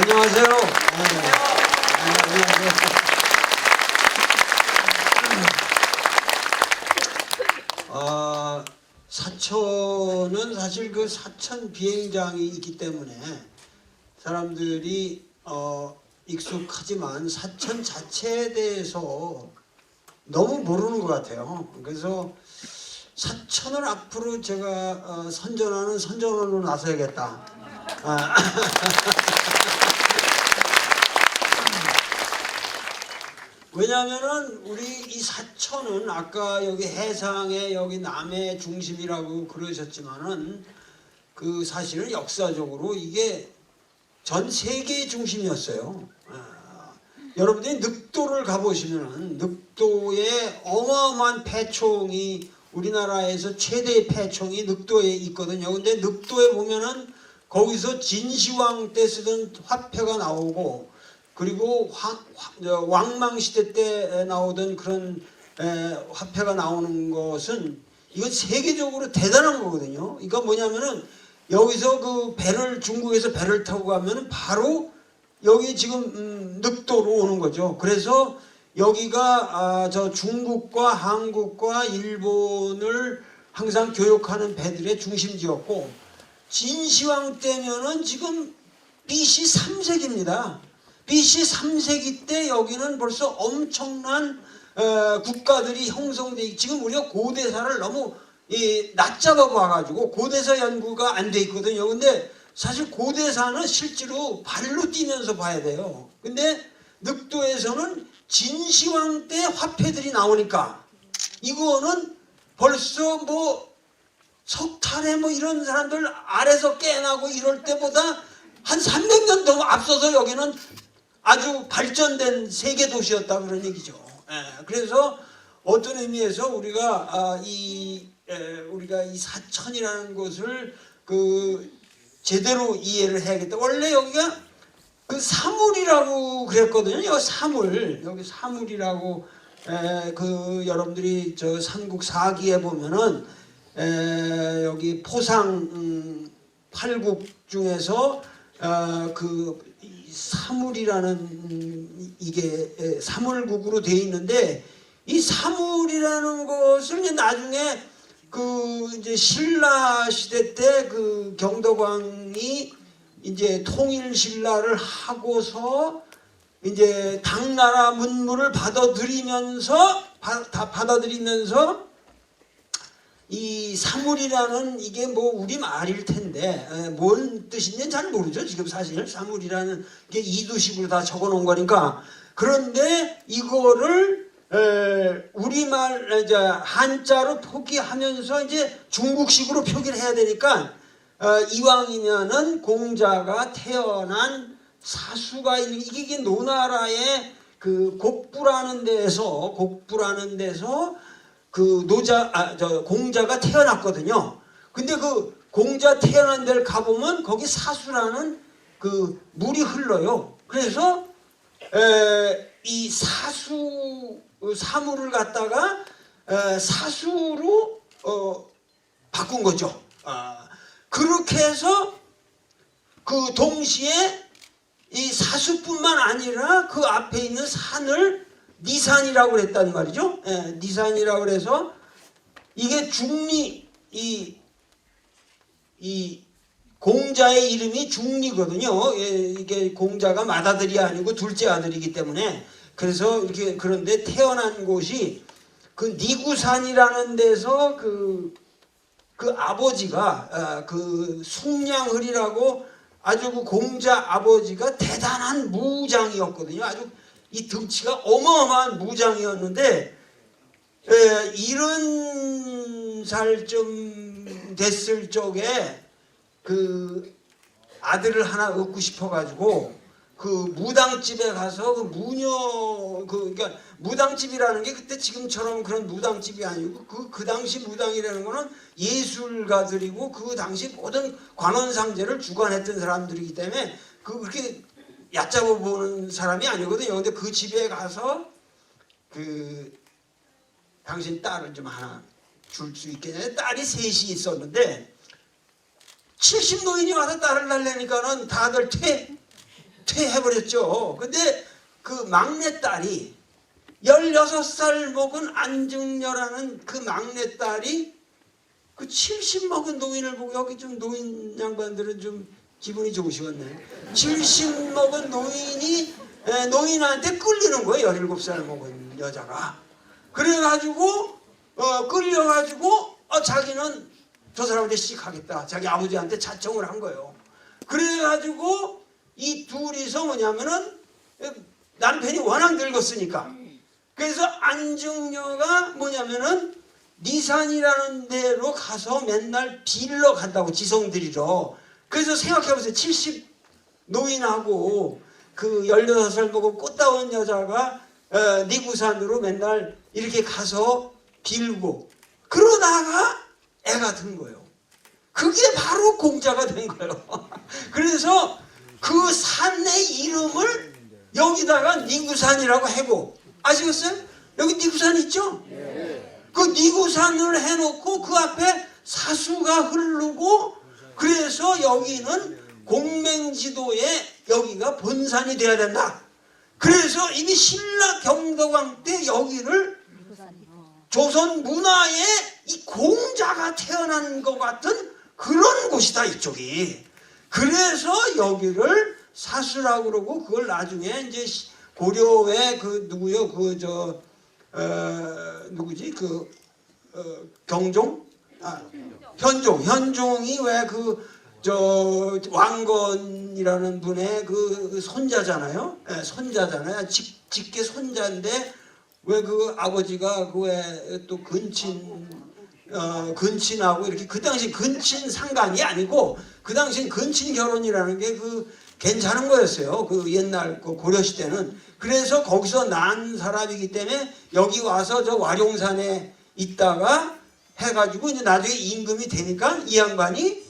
안녕하세요. 안녕하세요. 사천은 사실 그 사천 비행장이 있기 때문에 사람들이 익숙하지만 사천 자체에 대해서 너무 모르는 것 같아요. 그래서 사천을 앞으로 제가 선전하는 선전원으로 나서야겠다. 왜냐하면은 우리 이 사천은 아까 여기 해상의 여기 남해 중심이라고 그러셨지만은 그 사실은 역사적으로 이게 전 세계의 중심이었어요. 여러분들이 늑도를 가보시면은 늑도의 어마어마한 패총이 우리나라에서 최대의 패총이 늑도에 있거든요. 근데 늑도에 보면은 거기서 진시황 때 쓰던 화폐가 나오고 그리고 왕망시대 때 나오던 그런 화폐가 나오는 것은 이건 세계적으로 대단한 거거든요. 그러니까 뭐냐면은 여기서 그 배를 중국에서 배를 타고 가면은 바로 여기 지금 늑도로 오는 거죠. 그래서 여기가 저 중국과 한국과 일본을 항상 교역하는 배들의 중심지였고 진시황 때면은 지금 BC 3세기입니다. BC 3세기 때 여기는 벌써 엄청난 국가들이 형성돼 지금 우리가 고대사를 너무 낮잡아 봐가지고 고대사 연구가 안 돼 있거든요. 근데 사실 고대사는 실제로 발로 뛰면서 봐야 돼요. 근데 늑도에서는 진시황 때 화폐들이 나오니까 이거는 벌써 뭐 석탄에 뭐 이런 사람들 아래서 깨나고 이럴 때보다 한 300년 더 앞서서 여기는 아주 발전된 세계 도시였다 그런 얘기죠. 그래서 어떤 의미에서 우리가 이 사천이라는 것을 그 제대로 이해를 해야겠다. 원래 여기가 그 사물이라고 그랬거든요. 사물 여기 사물이라고 그 여러분들이 저 삼국 사기에 보면은 여기 포상 팔국 중에서 그 사물이라는 이게 사물국으로 되어 있는데 이 사물이라는 것을 이제 나중에 그 이제 신라 시대 때 그 경덕왕이 이제 통일 신라를 하고서 이제 당나라 문물을 받아들이면서 이 사물이라는 이게 뭐 우리말일 텐데 뭔 뜻인지는 잘 모르죠. 지금 사실 사물이라는 게 이두식으로 다 적어놓은 거니까. 그런데 이거를 우리말 이제 한자로 표기하면서 이제 중국식으로 표기를 해야 되니까 이왕이면은 공자가 태어난 사수가 있는 이게 노나라의 그 곡부라는 데서 그 공자가 태어났거든요. 근데 그 공자 태어난 데를 가보면 거기 사수라는 그 물이 흘러요. 그래서 이 사물을 갖다가 사수로 바꾼 거죠. 그렇게 해서 그 동시에 이 사수뿐만 아니라 그 앞에 있는 산을 니산이라고 그랬단 말이죠. 니산이라고 그래서 이게 중리 이 공자의 이름이 중리거든요. 이게 공자가 맏아들이 아니고 둘째 아들이기 때문에 그래서 이렇게 그런데 태어난 곳이 그 니구산이라는 데서 그 아버지가 그 숭량흘이라고 아주 그 공자 아버지가 대단한 무장이었거든요. 아주 이 덩치가 어마어마한 무장이었는데 70살쯤 됐을 적에 그 아들을 하나 얻고 싶어가지고 그 무당집에 가서 그 그러니까 무당집이라는 게 그때 지금처럼 그런 무당집이 아니고 그 당시 무당이라는 거는 예술가들이고 그 당시 모든 관원상제를 주관했던 사람들이기 때문에 그렇게 얕잡아 보는 사람이 아니거든요. 근데 그 집에 가서 그 당신 딸을 좀 하나 줄 수 있겠냐. 딸이 셋이 있었는데 70 노인이 와서 딸을 달래니까는 다들 퇴해버렸죠. 근데 그 막내딸이 16살 먹은 안중녀라는 그 막내딸이 그 70 먹은 노인을 보고, 여기 좀 노인 양반들은 좀 기분이 좋으시겠네. 70 먹은 노인이 노인한테 끌리는 거예요. 17살 먹은 여자가. 그래가지고 끌려가지고 자기는 저 사람한테 씩하겠다. 자기 아버지한테 자청을 한 거예요. 그래가지고 이 둘이서 뭐냐면은 남편이 워낙 늙었으니까, 그래서 안중녀가 뭐냐면은 니산이라는 데로 가서 맨날 빌러 간다고, 지성 드리러. 그래서 생각해보세요. 70 노인하고 그 16살 보고 꽃다운 여자가 니구산으로 맨날 이렇게 가서 빌고 그러다가 애가 든 거예요. 그게 바로 공자가 된 거예요. 그래서 그 산의 이름을 여기다가 니구산이라고 해고, 아시겠어요? 여기 니구산 있죠? 그 니구산을 해놓고 그 앞에 사수가 흐르고, 그래서 여기는 공맹지도에 여기가 본산이 돼야 된다. 그래서 이미 신라 경덕왕 때 여기를 조선 문화의 이 공자가 태어난 것 같은 그런 곳이다, 이쪽이. 그래서 여기를 사수라고 그러고, 그걸 나중에 이제 고려의 그 누구요? 누구지? 경종? 현종이 왜 왕건이라는 분의 그 손자잖아요. 네, 손자잖아요. 직계 손자인데 왜 그 아버지가 그 왜 또 근친하고 이렇게, 그 당시 근친 상간이 아니고 그 당시 근친 결혼이라는 게 괜찮은 거였어요. 그 옛날 그 고려 시대는. 그래서 거기서 난 사람이기 때문에 여기 와서 저 와룡산에 있다가 해가지고 이제 나중에 임금이 되니까 이 양반이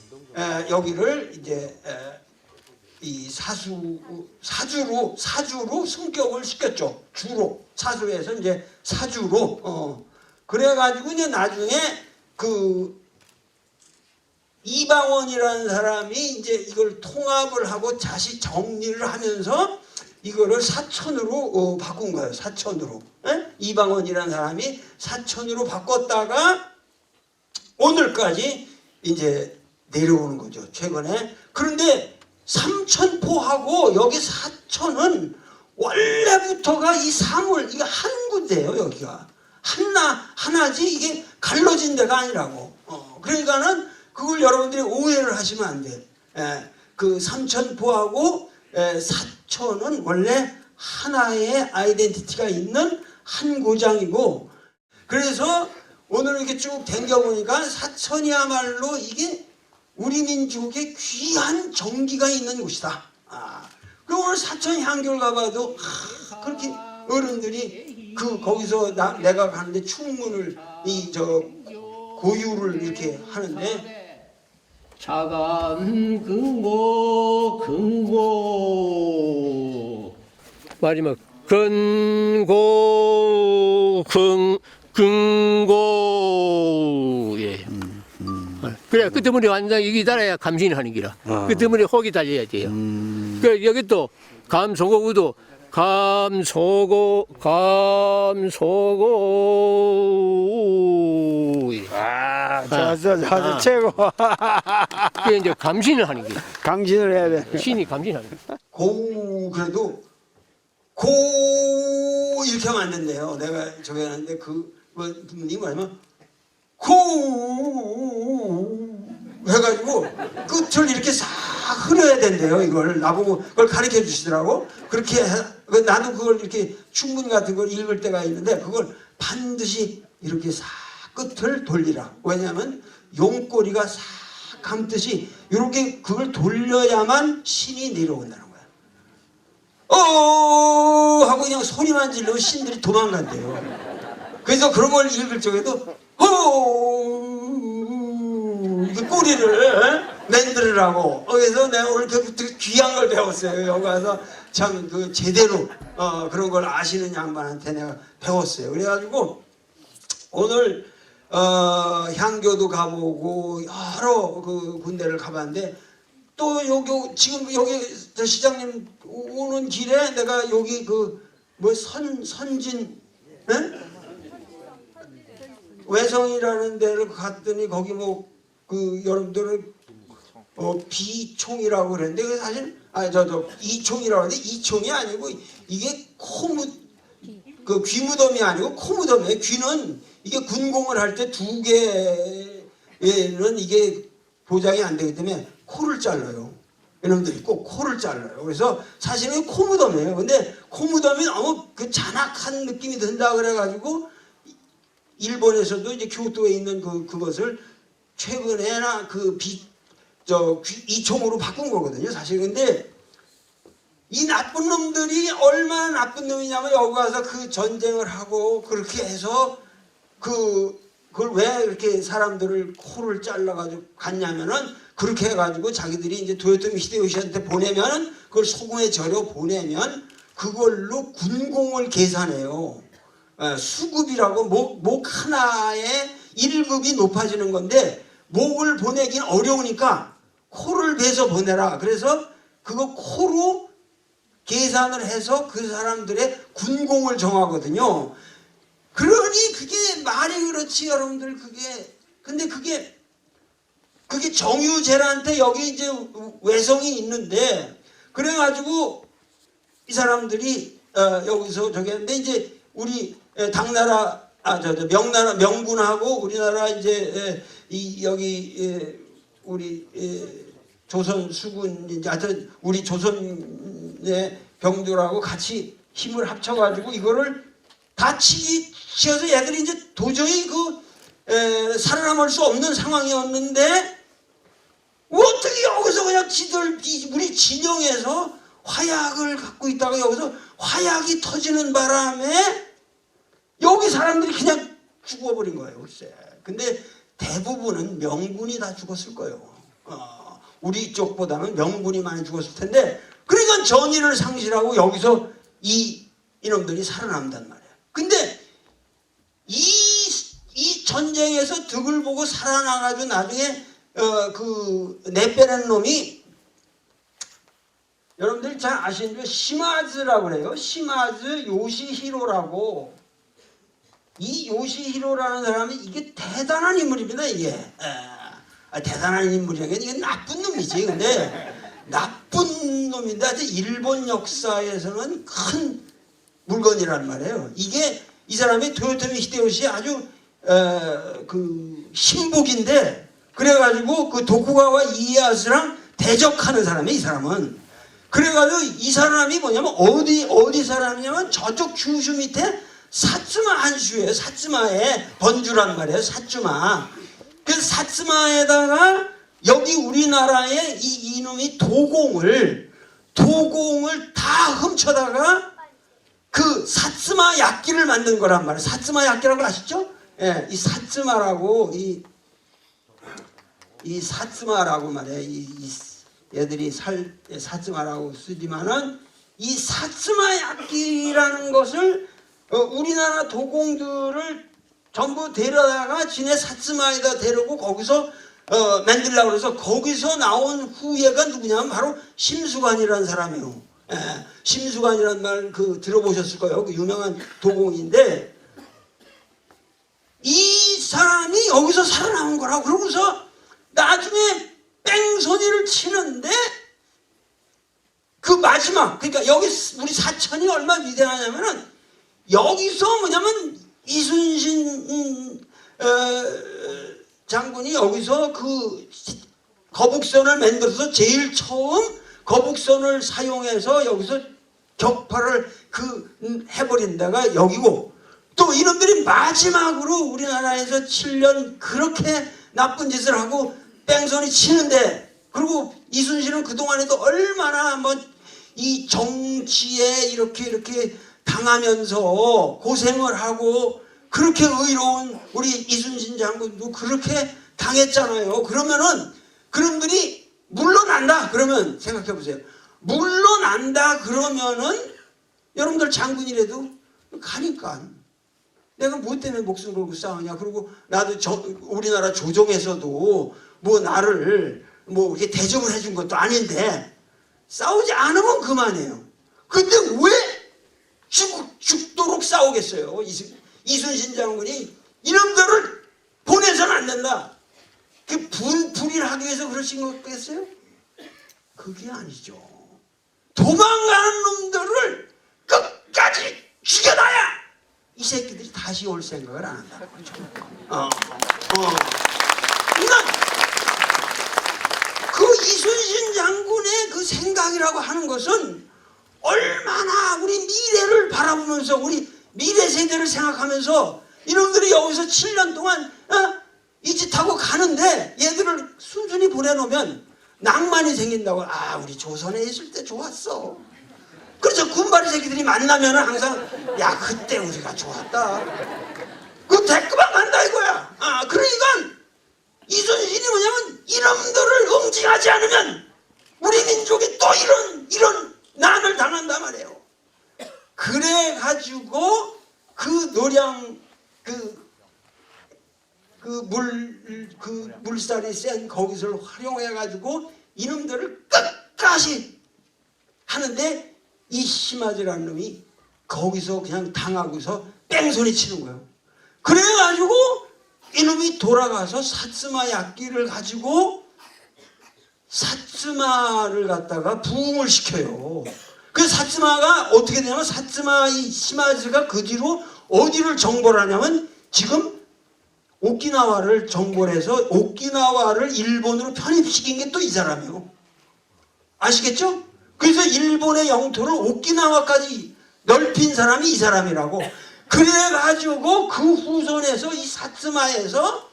여기를 이제 이 사주로 승격을 시켰죠. 주로 사주에서 이제 사주로. 그래가지고 이제 나중에 그 이방원이라는 사람이 이제 이걸 통합을 하고 다시 정리를 하면서 이거를 사천으로 바꾼 거예요. 사천으로. 이방원이라는 사람이 사천으로 바꿨다가 오늘까지 이제 내려오는 거죠. 최근에. 그런데 삼천포하고 여기 사천은 원래부터가 이 사물, 이게 한 군데예요. 여기가 하나지 이게 갈라진 데가 아니라고. 그러니까는 그걸 여러분들이 오해를 하시면 안 돼. 그 삼천포하고 사천은 원래 하나의 아이덴티티가 있는 한 고장이고, 그래서 오늘 이렇게 쭉 댕겨보니까 사천이야말로 이게 우리 민족의 귀한 정기가 있는 곳이다. 그리고 오늘 사천 향교를 가봐도 그렇게 어른들이 거기서 내가 가는데 충문을 고유를 이렇게 하는데, 자간 근고 마지막 근고 근고. 예. 그래 그 때문에 완전 이게 달아야 감신을 하는 기라. 그 때문에 혹이 달려야 돼요. 그 여기 또 감소고구도 감소고. 저 최고. 그게 이제 감신을 하는 게. 강진을 해야 돼. 신이 감신하는 게. 그래도 이렇게 하면 안 된대요. 내가 저기 하는데 분이 뭐냐면 해가지고 끝을 이렇게 싹 흐려야 된대요. 이걸 나보고 그걸 가르쳐 주시더라고. 그렇게 나도 그걸 이렇게 충문 같은 걸 읽을 때가 있는데 그걸 반드시 이렇게 싹 끝을 돌리라. 왜냐하면 용꼬리가 싹 감듯이 이렇게 그걸 돌려야만 신이 내려온다는 거야. 하고 그냥 소리만 지르면 신들이 도망간대요. 그래서 그런 걸 읽을 적에도 그 꼬리를 만들으라고. 그래서 내가 오늘 되게 귀한 걸 배웠어요. 여기 와서 참 제대로 그런 걸 아시는 양반한테 내가 배웠어요. 그래가지고 오늘 향교도 가보고 여러 군데를 가봤는데 또 여기 지금 여기 저 시장님 오는 길에 내가 여기 그 뭐 선진 외성이라는 데를 갔더니 거기 뭐 그 여러분들은 비총이라고 그랬는데 그 사실 이총이라고 하는데 이총이 아니고 이게 그 귀무덤이 아니고 코무덤이에요. 귀는 이게 군공을 할 때 두 개는 이게 보장이 안 되기 때문에 코를 잘라요. 여러분들이 꼭 코를 잘라요. 그래서 사실은 코무덤이에요. 근데 코무덤이 너무 그 잔악한 느낌이 든다 그래가지고 일본에서도 이제 교토에 있는 그것을 최근에나 이총으로 바꾼 거거든요. 사실 근데 이 나쁜 놈들이 얼마나 나쁜 놈이냐면 여기 와서 그 전쟁을 하고 그렇게 해서 그걸 왜 이렇게 사람들을 코를 잘라가지고 갔냐면은 그렇게 해가지고 자기들이 이제 도요토미 히데요시한테 보내면은 그걸 소금에 절여 보내면 그걸로 군공을 계산해요. 수급이라고 목 하나에 1급이 높아지는 건데 목을 보내긴 어려우니까 코를 베서 보내라. 그래서 그거 코로 계산을 해서 그 사람들의 군공을 정하거든요. 그러니 그게 말이 그렇지 여러분들 근데 그게 정유재한테 여기 이제 외성이 있는데 그래가지고 이 사람들이 여기서 저기 했는데 이제 우리 당나라 명나라 명군하고 우리나라 이제 여기 우리 조선 수군 이제 하여튼 우리 조선의 병들하고 같이 힘을 합쳐가지고 이거를 다 치어서 얘들이 이제 도저히 살아남을 수 없는 상황이었는데 어떻게 여기서 그냥 우리 진영에서 화약을 갖고 있다가 여기서 화약이 터지는 바람에 여기 사람들이 그냥 죽어버린 거예요. 글쎄. 근데 대부분은 명군이 다 죽었을 거예요. 우리 쪽보다는 명군이 많이 죽었을 텐데 그러니까 전의를 상실하고 여기서 이놈들이 살아남단 말이에요. 근데 이 전쟁에서 득을 보고 살아나가지고 나중에 내빼낸 놈이 여러분들이 잘 아시는 게 시마즈라고 그래요. 시마즈 요시히로라고. 이 요시히로라는 사람이 이게 대단한 인물입니다. 이게 대단한 인물이라는 게 이게 나쁜 놈이지. 근데 나쁜 놈인데 아주 일본 역사에서는 큰 물건이란 말이에요. 이게 이 사람이 도요토미 히데요시 아주 신복인데 그래가지고 그 도쿠가와 이에야스랑 대적하는 사람이에요. 이 사람은. 그래가지고 이 사람이 뭐냐면 어디 사람이냐면 저쪽 규슈 밑에 사츠마 한슈예요. 사츠마의 번주란 말이에요. 사츠마. 그래서 사츠마에다가 여기 우리나라의 이놈이 도공을 다 훔쳐다가 그 사츠마 약기를 만든 거란 말이에요. 사츠마 약기라고 아시죠? 예, 이 사츠마라고 이 사츠마라고 말이에요. 얘들이 사츠마라고 쓰지만은 이 사츠마 약기라는 것을 우리나라 도공들을 전부 데려다가 지네 사츠마에다 데리고 거기서 만들려고 해서 거기서 나온 후예가 누구냐면 바로 심수관이라는 사람이에요. 심수관이라는 말 들어보셨을 거예요. 그 유명한 도공인데 이 사람이 여기서 살아남은 거라고. 그러고서 나중에 뺑소니를 치는데 그 마지막 그러니까 여기 우리 사천이 얼마나 위대하냐면은 여기서 뭐냐면 이순신 장군이 여기서 그 거북선을 만들어서 제일 처음 거북선을 사용해서 여기서 격파를 해버린 데가 여기고 또 이놈들이 마지막으로 우리나라에서 7년 그렇게 나쁜 짓을 하고 뺑소니 치는데 그리고 이순신은 그동안에도 얼마나 이 정치에 이렇게 당하면서 고생을 하고 그렇게 의로운 우리 이순신 장군도 그렇게 당했잖아요. 그러면은 그놈들이 물러난다 그러면 생각해 보세요. 물러난다 그러면은 여러분들 장군이라도 가니까 내가 뭐 때문에 목숨 걸고 싸우냐. 그리고 나도 우리나라 조정에서도 뭐 나를 뭐 이렇게 대접을 해준 것도 아닌데 싸우지 않으면 그만해요. 근데 왜 죽도록 싸우겠어요? 이순신 장군이 이놈들을 보내서는 안 된다. 그 불일하기 위해서 그러신 거겠어요? 그게 아니죠. 도망가는 놈들을 끝까지 죽여놔야 이 새끼들이 다시 올 생각을 안 한다는 거죠. 그러니까 그 이순신 장군의 그 생각이라고 하는 것은 얼마나 우리 미래를 바라보면서 우리 미래 세대를 생각하면서 이놈들이 여기서 7년 동안 이 짓하고 가는데 얘들을 순순히 보내놓으면 낭만이 생긴다고. 아, 우리 조선에 있을 때 좋았어. 그래서 군바리 새끼들이 만나면 항상 야, 그때 우리가 좋았다. 그 대꾸만 간다 이거야. 그러니까 이순신이 뭐냐면 이놈들을 응징하지 않으면 우리 민족이 또 이런 난을 당한단 말이에요. 그래가지고 그 노량 물살이 센 거기서를 활용해가지고 이놈들을 끝까지 하는데 이 심하지라는 놈이 거기서 그냥 당하고서 뺑소니 치는 거예요. 그래가지고 이놈이 돌아가서 사츠마 약기를 가지고 사츠마를 갖다가 부흥을 시켜요. 그 사츠마가 어떻게 되냐면 사츠마 이 시마즈가 그 뒤로 어디를 정벌 하냐면 지금 오키나와를 정벌해서 오키나와를 일본으로 편입시킨 게 또 이 사람이에요. 아시겠죠? 그래서 일본의 영토를 오키나와까지 넓힌 사람이 이 사람이라고. 그래가지고 그 후손에서 이 사츠마에서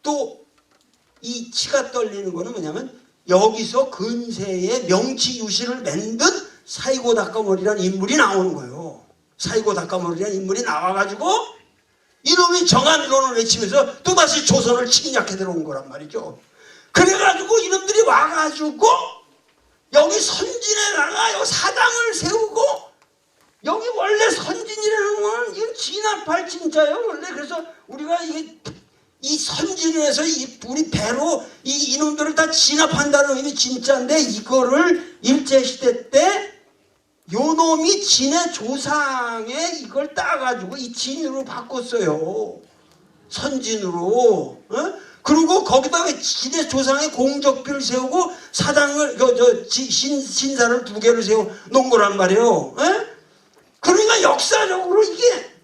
또 이 치가 떨리는 거는 뭐냐면 여기서 근세의 명치 유신을 만든 사이고 다카모리라는 인물이 나오는 거예요. 사이고 다카모리라는 인물이 나와가지고 이놈이 정한론을 외치면서 또다시 조선을 침략해 들어온 거란 말이죠. 그래가지고 이놈들이 와가지고 여기 선진에다가 여기 사당을 세우고 여기 원래 선진이라는 건 이건 진압할 진짜예요. 원래 그래서 우리가 이게 이 선진에서 우리 배로 이놈들을 다 진압한다는 의미 진짜인데 이거를 일제시대 때 요놈이 진의 조상의 이걸 따가지고 이 진으로 바꿨어요. 선진으로. 그리고 거기다가 진의 조상의 공적비를 세우고 사당을 신사를 2개를 세워 놓은 거란 말이에요. 그러니까 역사적으로 이게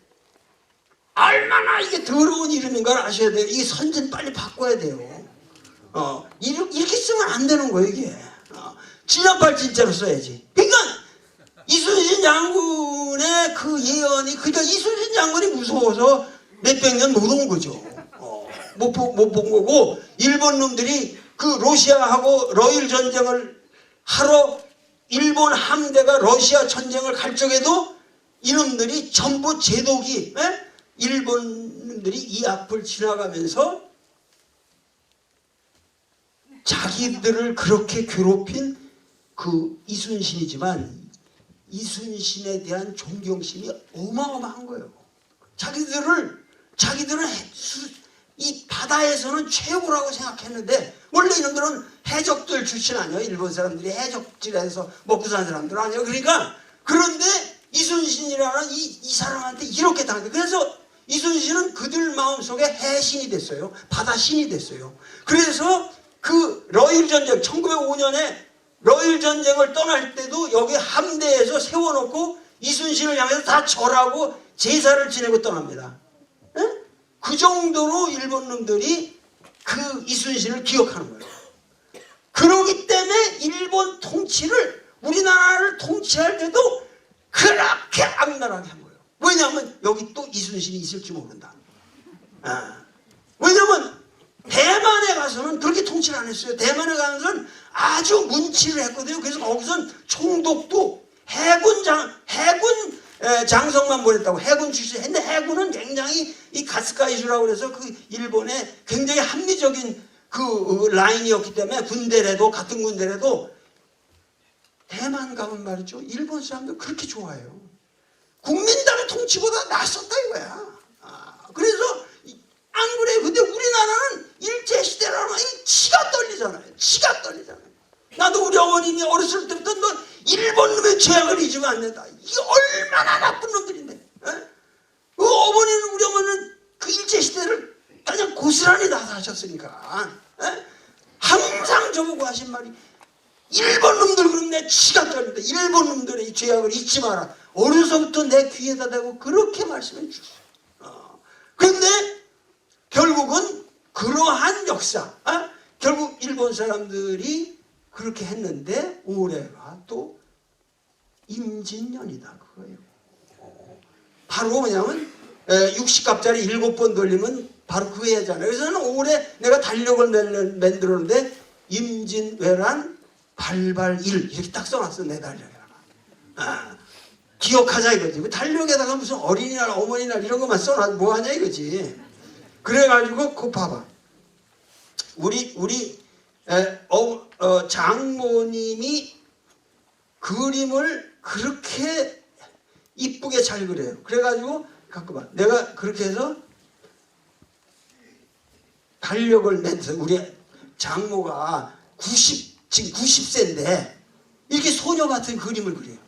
얼마나 이게 더러운 이름인 걸 아셔야 돼요. 이게 선진 빨리 바꿔야 돼요. 이렇게 쓰면 안 되는 거예요, 이게. 진압할 진짜로 써야지. 그러니까 이순신 장군의 그 예언이, 그러니까 이순신 장군이 무서워서 몇백 년 못 온 거죠. 못 본 거고, 일본 놈들이 그 러시아하고 러일 전쟁을 하러 일본 함대가 러시아 전쟁을 갈 적에도 이놈들이 전부 제독이, 일본 놈들이 이 앞을 지나가면서 자기들을 그렇게 괴롭힌 그 이순신이지만 이순신에 대한 존경심이 어마어마한 거예요. 자기들은 이 바다에서는 최고라고 생각했는데 원래 이놈들은 해적들 출신 아니에요. 일본 사람들이 해적질에서 먹고 사는 사람들 아니에요. 그러니까 그런데 이순신이라는 이 사람한테 이렇게 당했어요. 그래서 이순신은 그들 마음속에 해신이 됐어요. 바다신이 됐어요. 그래서 그 러일 전쟁 1905년에 러일 전쟁을 떠날 때도 여기 함대에서 세워놓고 이순신을 향해서 다 절하고 제사를 지내고 떠납니다. 그 정도로 일본 놈들이 그 이순신을 기억하는 거예요. 그러기 때문에 일본 통치를 우리나라를 통치할 때도 그렇게 악랄하게 한 거예요. 왜냐하면 여기 또 이순신이 있을지 모른다. 왜냐하면 대만에 가서는 그렇게 통치를 안 했어요. 대만에 가서는 아주 문치를 했거든요. 그래서 거기서는 총독도 해군 장성만 보냈다고 해군 출신 했는데 해군은 굉장히 이 가스카이슈라고 그래서 그 일본의 굉장히 합리적인 그 라인이었기 때문에 군대라도 같은 군대라도 대만 가면 말이죠. 일본 사람들 그렇게 좋아해요. 국민당 통치보다 낫었다 이거야. 그래서 안 그래요. 근데 우리나라는 일제시대라는 게 치가 떨리잖아요. 치가 떨려. 안 낸다. 이게 얼마나 나쁜 놈들인데. 그 어머니는 우리 어머니는 그 일제시대를 그냥 고스란히 다 사셨으니까 항상 저보고 하신 말이 일본 놈들 그럼 내 지갑 잘린다. 일본 놈들의 죄악을 잊지 마라. 어려서부터 내 귀에다 대고 그렇게 말씀해 주셨어요. 그런데 결국은 그러한 역사, 결국 일본 사람들이 그렇게 했는데 올해가 또 임진년이다 그거예요. 바로 뭐냐면 60갑자리 7번 돌리면 바로 그 해잖아요. 그래서 저는 올해 내가 달력을 만들었는데 임진왜란 발발일 이렇게 딱 써놨어 내 달력에다가. 기억하자 이거지. 달력에다가 무슨 어린이날 어머니날 이런 것만 써놔 뭐하냐 이거지. 그래가지고 그거 봐봐. 우리 장모님이 그림을 그렇게 이쁘게 잘 그려요. 그래가지고 갖고 봐. 내가 그렇게 해서 달력을 냈어. 우리 장모가 지금 90세인데 이렇게 소녀 같은 그림을 그려요.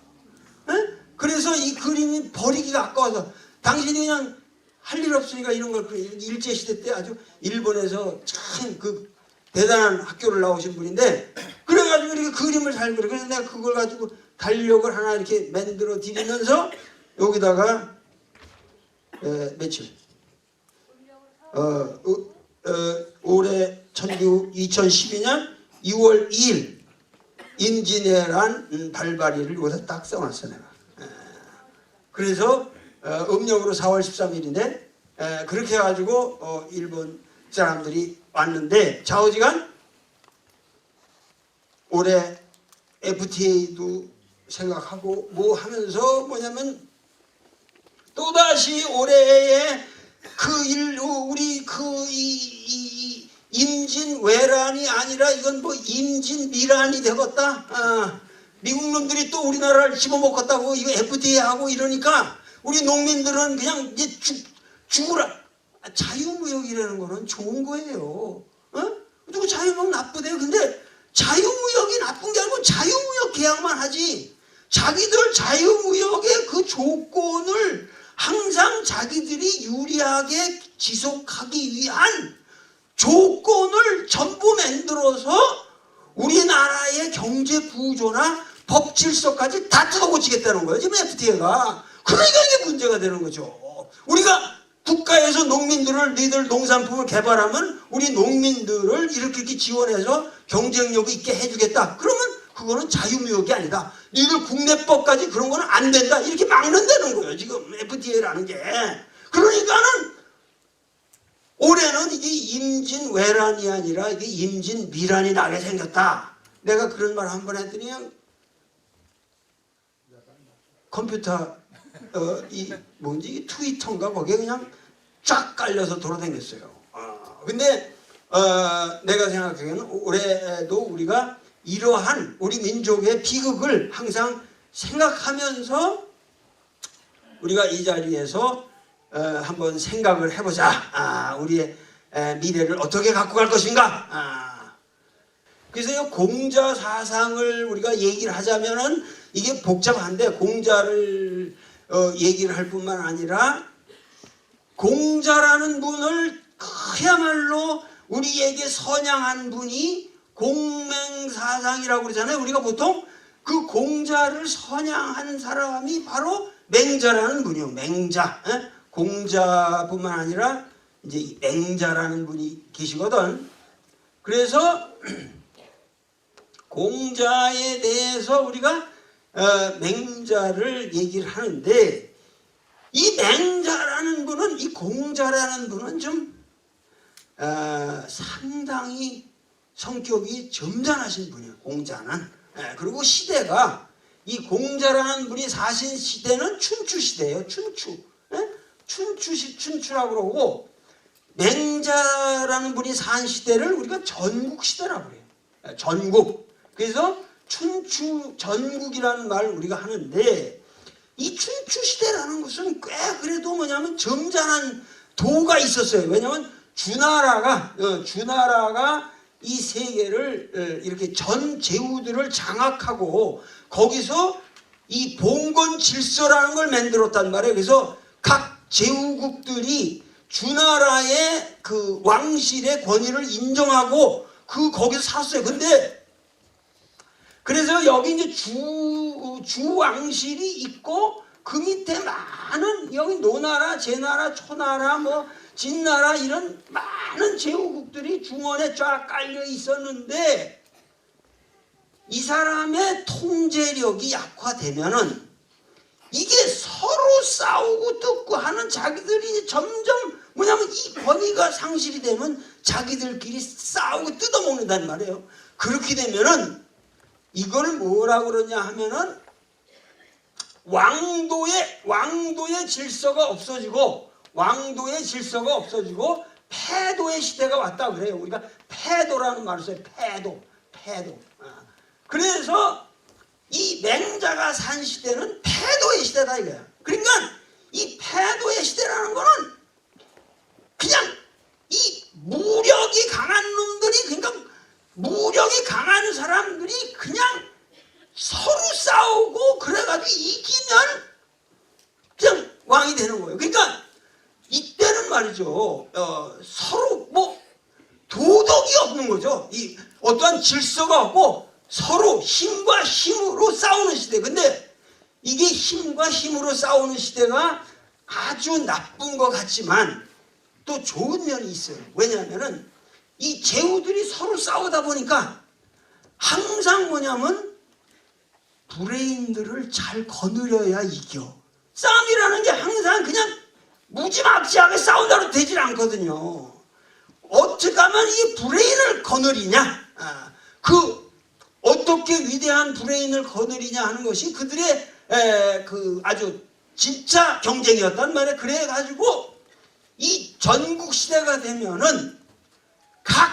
그래서 이 그림이 버리기가 아까워서 당신이 그냥 할 일 없으니까 이런 걸 일제시대 때 아주 일본에서 참 그 대단한 학교를 나오신 분인데 그래가지고 이렇게 그림을 잘 그려. 그래서 내가 그걸 가지고 달력을 하나 이렇게 만들어 드리면서 여기다가 며칠 올해 2012년 2월 2일 임진왜란 발발일을 여기다 딱 써놨어 내가. 그래서 음력으로 4월 13일인데 그렇게 해가지고 일본 사람들이 왔는데 좌우지간 올해 FTA도 생각하고 뭐 하면서 뭐냐면 또다시 올해에 우리 임진왜란이 아니라 이건 뭐 임진미란이 되겠다. 미국 놈들이 또 우리나라를 집어먹었다고 이거 FTA 하고 이러니까 우리 농민들은 그냥 이제 죽으라. 자유무역이라는 거는 좋은 거예요. 누구 자유무역 나쁘대요. 근데 자유무역이 나쁜 게 아니고 자유무역 계약만 하지. 자기들 자유무역의 그 조건을 항상 자기들이 유리하게 지속하기 위한 조건을 전부 만들어서 우리나라의 경제 구조나 법 질서까지 다 뜯어고치겠다는 거예요. 지금 FTA가. 그러니까 이게 문제가 되는 거죠. 우리가 국가에서 농민들을 너희들 농산품을 개발하면 우리 농민들을 이렇게 지원해서 경쟁력 있게 해주겠다. 그러면 그거는 자유무역이 아니다. 너희들 국내법까지 그런 거는 안 된다. 이렇게 막는다는 거예요. 지금 FTA라는 게. 그러니까는 올해는 이게 임진왜란이 아니라 이게 임진미란이 나게 생겼다. 내가 그런 말 한 번 했더니 그냥 컴퓨터 이 트위터인가 거기에 그냥 쫙 깔려서 돌아다녔어요. 근데 내가 생각하기에는 올해도 우리가 이러한 우리 민족의 비극을 항상 생각하면서 우리가 이 자리에서 한번 생각을 해보자. 우리의 미래를 어떻게 갖고 갈 것인가. 그래서 이 공자 사상을 우리가 얘기를 하자면은 이게 복잡한데 공자를 얘기를 할 뿐만 아니라 공자라는 분을 그야말로 우리에게 선양한 분이 공맹사상이라고 그러잖아요. 우리가 보통 그 공자를 선양한 사람이 바로 맹자라는 분이요. 맹자. 공자뿐만 아니라 이제 맹자라는 분이 계시거든. 그래서 공자에 대해서 우리가 맹자를 얘기를 하는데 이 맹자라는 분은 이 공자라는 분은 좀 상당히 성격이 점잖으신 분이에요. 공자는. 그리고 시대가 이 공자라는 분이 사신 시대는 춘추 시대예요. 춘추라고 그러고 맹자라는 분이 산 시대를 우리가 전국 시대라고 그래요. 전국. 그래서 춘추 전국이라는 말을 우리가 하는데 이 춘추 시대라는 것은 꽤 그래도 뭐냐면 점잖은 도가 있었어요. 왜냐하면 주나라가 이 세계를 이렇게 전 제후들을 장악하고 거기서 이 봉건 질서라는 걸 만들었단 말이에요. 그래서 각 제후국들이 주나라의 그 왕실의 권위를 인정하고 거기서 살았어요. 근데 그래서 여기 이제 주 왕실이 있고 그 밑에 많은 여기 노나라, 제나라, 초나라, 뭐 진나라 이런 많은 제후국들이 중원에 쫙 깔려 있었는데 이 사람의 통제력이 약화되면은 이게 서로 싸우고 뜯고 하는 자기들이 점점 뭐냐면 이 권위가 상실이 되면 자기들끼리 싸우고 뜯어먹는단 말이에요. 그렇게 되면은 이걸 뭐라 그러냐 하면은 왕도의 질서가 없어지고 패도의 시대가 왔다 그래요. 우리가 패도라는 말을 써요. 패도. 그래서 이 맹자가 산 시대는 패도의 시대다 이거야. 그러니까 이 패도의 시대라는 거는 그냥 이 무력이 강한 놈들이 그러니까 무력이 강한 사람들이 그냥 서로 싸우고 그래가지고 이기면 그냥 왕이 되는 거예요. 그러니까 이때는 말이죠. 서로 뭐 도덕이 없는 거죠. 이 어떠한 질서가 없고 서로 힘과 힘으로 싸우는 시대. 근데 이게 힘과 힘으로 싸우는 시대가 아주 나쁜 것 같지만 또 좋은 면이 있어요. 왜냐하면은 이 제후들이 서로 싸우다 보니까 항상 뭐냐면 브레인들을 잘 거느려야 이겨. 싸움이라는 게 항상 그냥 무지막지하게 싸운다고 되질 않거든요. 어떻게 하면 이 브레인을 거느리냐? 어떻게 위대한 브레인을 거느리냐 하는 것이 그들의 그 아주 진짜 경쟁이었단 말이에요. 그래가지고 이 전국 시대가 되면은 각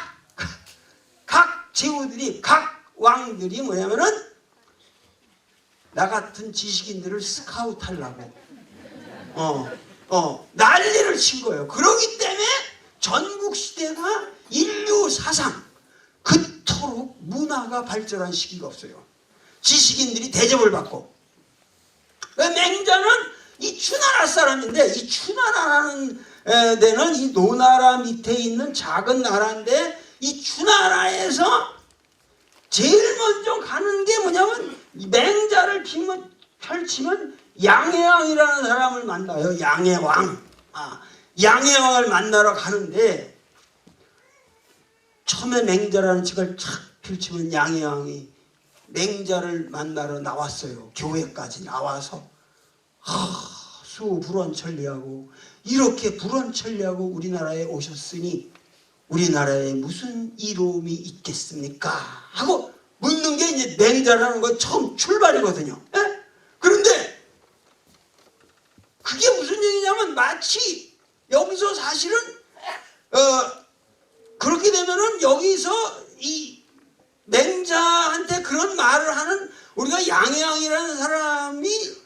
제후들이 각 왕들이 뭐냐면은 나 같은 지식인들을 스카우트하려고 난리를 친 거예요. 그러기 때문에 전국 시대가 인류 사상 그토록 문화가 발전한 시기가 없어요. 지식인들이 대접을 받고. 맹자는 이 추나라 사람인데 이 추나라라는 데는 이 노나라 밑에 있는 작은 나라인데 이 추나라에서 제일 먼저 가는 게 뭐냐면 맹자를 펼치면 양해왕이라는 사람을 만나요. 양해왕. 양해왕을 만나러 가는데 처음에 맹자라는 책을 착 펼치면 양해왕이 맹자를 만나러 나왔어요. 교회까지 나와서 수불원천리하고 이렇게 불원천리하고 우리나라에 오셨으니 우리나라에 무슨 이로움이 있겠습니까? 하고 묻는 게 이제 맹자라는 건 처음 출발이거든요. 에? 그런데 그게 무슨 얘기냐면 마치 여기서 사실은 그렇게 되면은 여기서 이 맹자한테 그런 말을 하는 우리가 양해왕이라는 사람이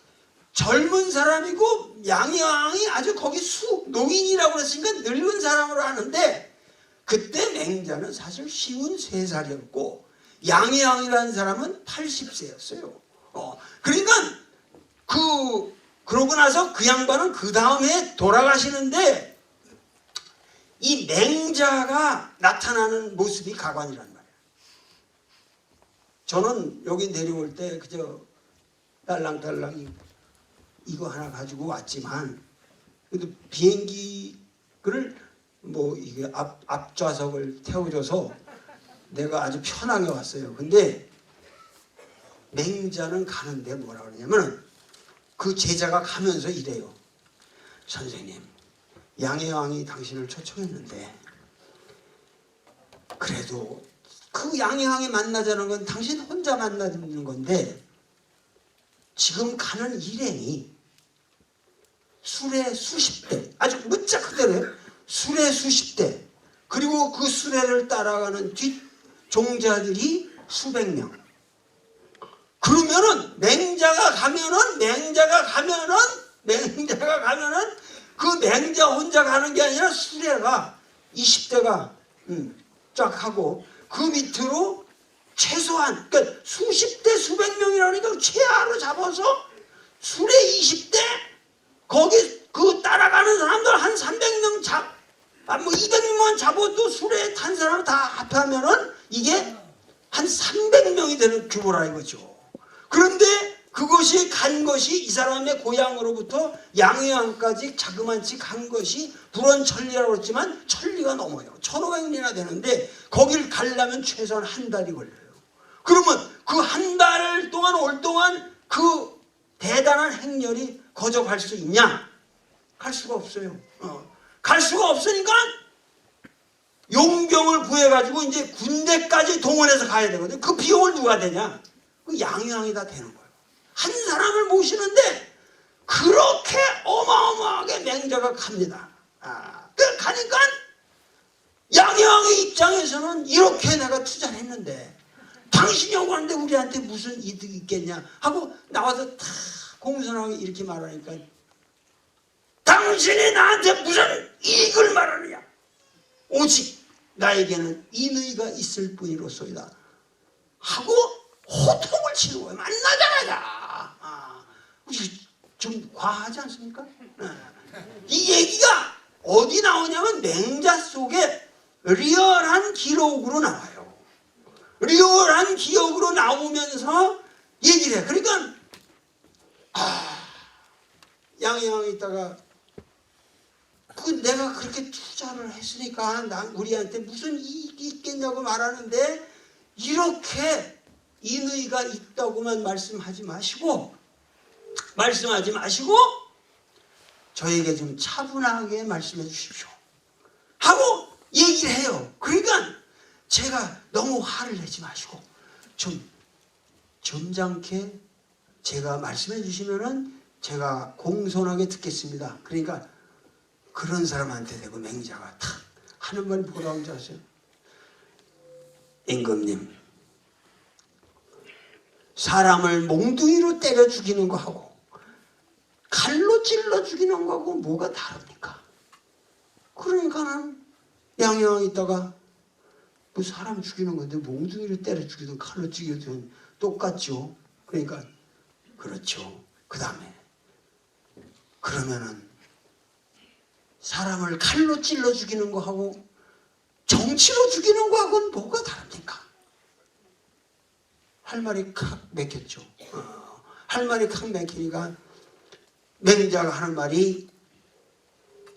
젊은 사람이고 양해왕이 아주 거기 노인이라고 그랬으니까 늙은 사람으로 하는데 그때 맹자는 사실 53살이었고 양해왕이라는 사람은 80세였어요. 그러니까 그러고 나서 그 양반은 그 다음에 돌아가시는데 이 맹자가 나타나는 모습이 가관이란 말이에요. 저는 여기 내려올 때 그저 딸랑딸랑 이거 하나 가지고 왔지만 그래도 비행기를 뭐 이게 앞좌석을 태워줘서 내가 아주 편하게 왔어요. 근데 맹자는 가는데 뭐라 그러냐면 그 제자가 가면서 이래요. 선생님, 양해왕이 당신을 초청했는데 그래도 그 양해왕이 만나자는 건 당신 혼자 만나는 건데 지금 가는 일행이 수레 수십 대, 아주 문자 그대로요. 수레 수십 대, 그리고 그 수레를 따라가는 뒷 종자들이 수백 명. 그러면은 맹자가 가면은 그 맹자 혼자 가는 게 아니라 수레가 20대가 쫙 하고 그 밑으로 최소한 그러니까 수십 대 수백 명이라니까 최하로 잡아서 수레 20대 거기 그 따라가는 사람들 한 300명 뭐 200명만 잡아도 수레에 탄 사람 다 합하면은 이게 한 300명이 되는 규모라 이거죠. 그런데 그것이 간 것이 이 사람의 고향으로부터 양해안까지 자그만치 간 것이 불원천리라고 했지만 천리가 넘어요. 1500리나 되는데 거길 가려면 최소한 한 달이 걸려요. 그러면 그 한 달 동안 올 동안 그 대단한 행렬이 거저갈 수 있냐? 갈 수가 없어요. 갈 수가 없으니까 용병을 구해가지고 이제 군대까지 동원해서 가야 되거든요. 그 비용을 누가 대냐? 그 양양이 다 되는 거예요. 한 사람을 모시는데 그렇게 어마어마하게 맹자가 갑니다. 그 가니까 양양의 입장에서는 이렇게 내가 투자를 했는데 당신이 오고 하는데 우리한테 무슨 이득이 있겠냐 하고 나와서 다 공손하게 이렇게 말하니까 당신이 나한테 무슨 이익을 말하느냐 오직 나에게는 인의가 있을 뿐이로소이다 하고 호통을 치는 거예요. 만나자마자. 좀 과하지 않습니까? 이 얘기가 어디 나오냐면 맹자 속에 리얼한 기록으로 나와요. 리얼한 기억으로 나오면서 얘기를 해. 그러니까 양양이 있다가 내가 그렇게 투자를 했으니까 우리한테 무슨 이익이 있겠냐고 말하는데 이렇게 인의가 있다고만 말씀하지 마시고 저에게 좀 차분하게 말씀해 주십시오 하고 얘기를 해요. 그러니까 제가 너무 화를 내지 마시고 좀 점잖게 제가 말씀해 주시면은 제가 공손하게 듣겠습니다. 그러니까 그런 사람한테 대고 맹자가 탁 하는 말이 뭐라고 하세요? 임금님, 사람을 몽둥이로 때려 죽이는 거하고 칼로 찔러 죽이는 거하고 뭐가 다릅니까? 그러니까는 양양 있다가 뭐 사람 죽이는 건데 몽둥이로 때려 죽이든 칼로 죽이든 똑같죠. 그러니까 그렇죠. 그 다음에 그러면은 사람을 칼로 찔러 죽이는 거하고 정치로 죽이는 거하고는 뭐가 다릅니까? 할 말이 칵 맥혔죠. 할 말이 칵 맥히니까 맹자가 하는 말이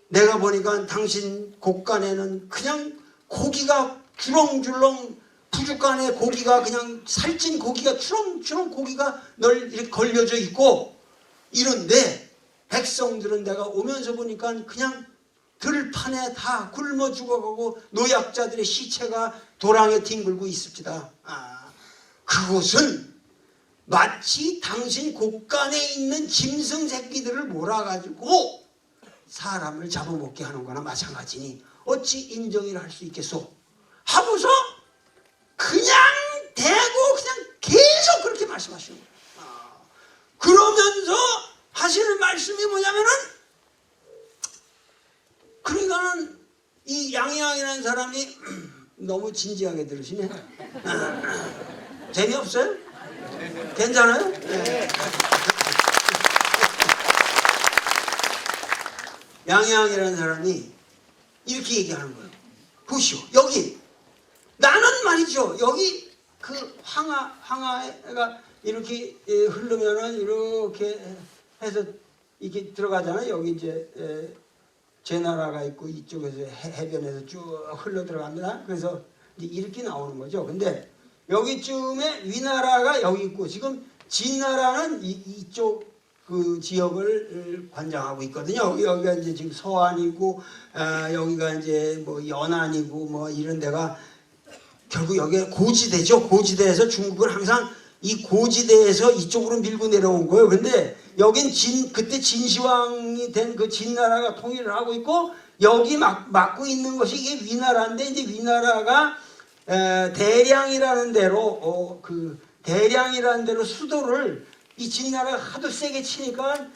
내가 보니까 당신 곡간에는 그냥 고기가 주렁주렁 부죽간에 고기가 그냥 살찐 고기가 주렁주렁 고기가 널 이렇게 걸려져 있고 이런데 백성들은 내가 오면서 보니까 그냥 들판에 다 굶어 죽어가고 노약자들의 시체가 도랑에 뒹굴고 있습니다. 그것은 마치 당신 곡간에 있는 짐승 새끼들을 몰아가지고 사람을 잡아먹게 하는 거나 마찬가지니 어찌 인정이라 할 수 있겠소? 하고서 그냥 대고 그냥 계속 그렇게 말씀하시는 거예요. 그러면서 하시는 말씀이 뭐냐면은 그러니까는 이 양양이라는 사람이 너무 진지하게 들으시네. 재미없어요? 괜찮아요? 네. 양양이라는 사람이 이렇게 얘기하는 거예요. 보시오. 여기 나는 말이죠. 여기 그 황하가 이렇게 흐르면은 이렇게 해서 이렇게 들어가잖아요. 여기 이제 제 나라가 있고 이쪽에서 해변에서 쭉 흘러 들어갑니다. 그래서 이제 이렇게 나오는 거죠. 근데 여기쯤에 위나라가 여기 있고 지금 진나라는 이쪽 그 지역을 관장하고 있거든요. 여기가 이제 지금 서안이고 여기가 이제 뭐 연안이고 뭐 이런 데가 결국 여기가 고지대죠. 고지대에서 중국은 항상 이 고지대에서 이쪽으로 밀고 내려온 거예요. 근데 여긴 그때 진시황이 된 그 진나라가 통일을 하고 있고 여기 맡고 있는 것이 이게 위나라인데 이제 위나라가 대량이라는 데로 대량이라는 데로 수도를 이 진나라가 하도 세게 치니까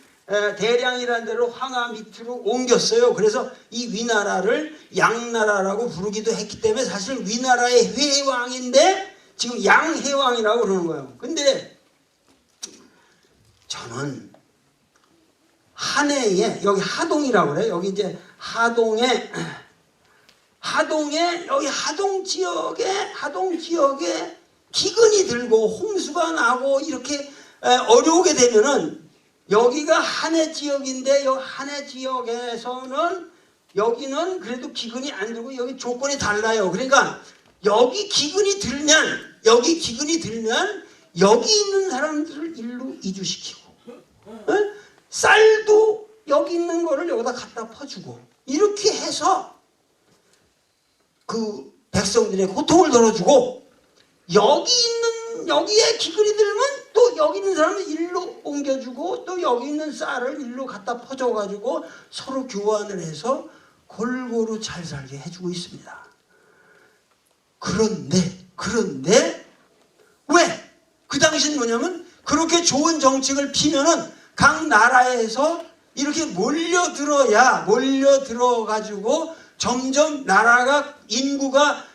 대량이라는 데로 황하 밑으로 옮겼어요. 그래서 이 위나라를 양나라라고 부르기도 했기 때문에 사실 위나라의 회왕인데 지금 양해왕이라고 그러는 거예요. 근데 저는 한해에 여기 하동이라고 그래요. 여기 이제 하동에 여기 하동 지역에 기근이 들고 홍수가 나고 이렇게 어려우게 되면은 여기가 한해 지역인데 여 한해 지역에서는 여기는 그래도 기근이 안 들고 여기 조건이 달라요. 그러니까 여기 기근이 들면 여기 있는 사람들을 일로 이주시키고 쌀도 여기 있는 거를 여기다 갖다 퍼주고 이렇게 해서 그 백성들의 고통을 덜어주고 여기에 기근이 들면 또 여기 있는 사람을 일로 옮겨주고 또 여기 있는 쌀을 일로 갖다 퍼줘가지고 서로 교환을 해서 골고루 잘 살게 해주고 있습니다. 그런데 왜? 그 당시는 뭐냐면 그렇게 좋은 정책을 피면은 각 나라에서 이렇게 몰려들어가지고 점점 나라가 인구가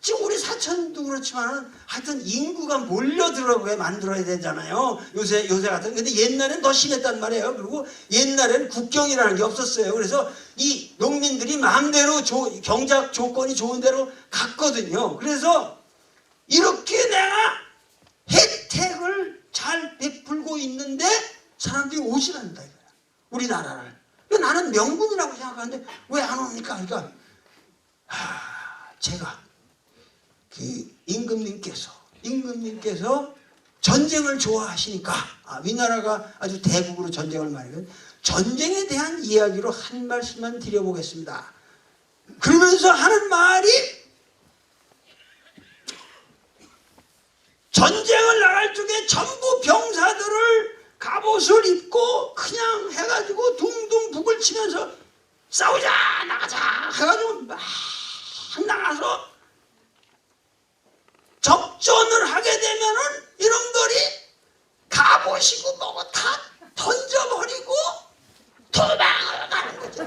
지금 우리 사천도 그렇지만은 하여튼 인구가 몰려들어가게 만들어야 되잖아요. 요새 같은. 근데 옛날엔 더 심했단 말이에요. 그리고 옛날엔 국경이라는 게 없었어요. 그래서 이 농민들이 마음대로 경제학 조건이 좋은 대로 갔거든요. 그래서 이렇게 내가 혜택을 잘 베풀고 있는데 사람들이 오시란다 이거야. 우리나라를. 나는 명분이라고 생각하는데 왜 안 옵니까? 그러니까 제가 그 임금님께서 전쟁을 좋아하시니까 우리나라가 아주 대국으로 전쟁을 많이 해요. 전쟁에 대한 이야기로 한 말씀만 드려보겠습니다. 그러면서 하는 말이 전쟁을 나갈 적에 전부 병사들을 갑옷을 입고 그냥 해가지고 둥둥 북을 치면서 싸우자 나가자 해가지고 막 나가서 접전을 하게 되면은 이놈들이 갑옷이고 뭐고 다 던져버리고 도망을 가는 거지.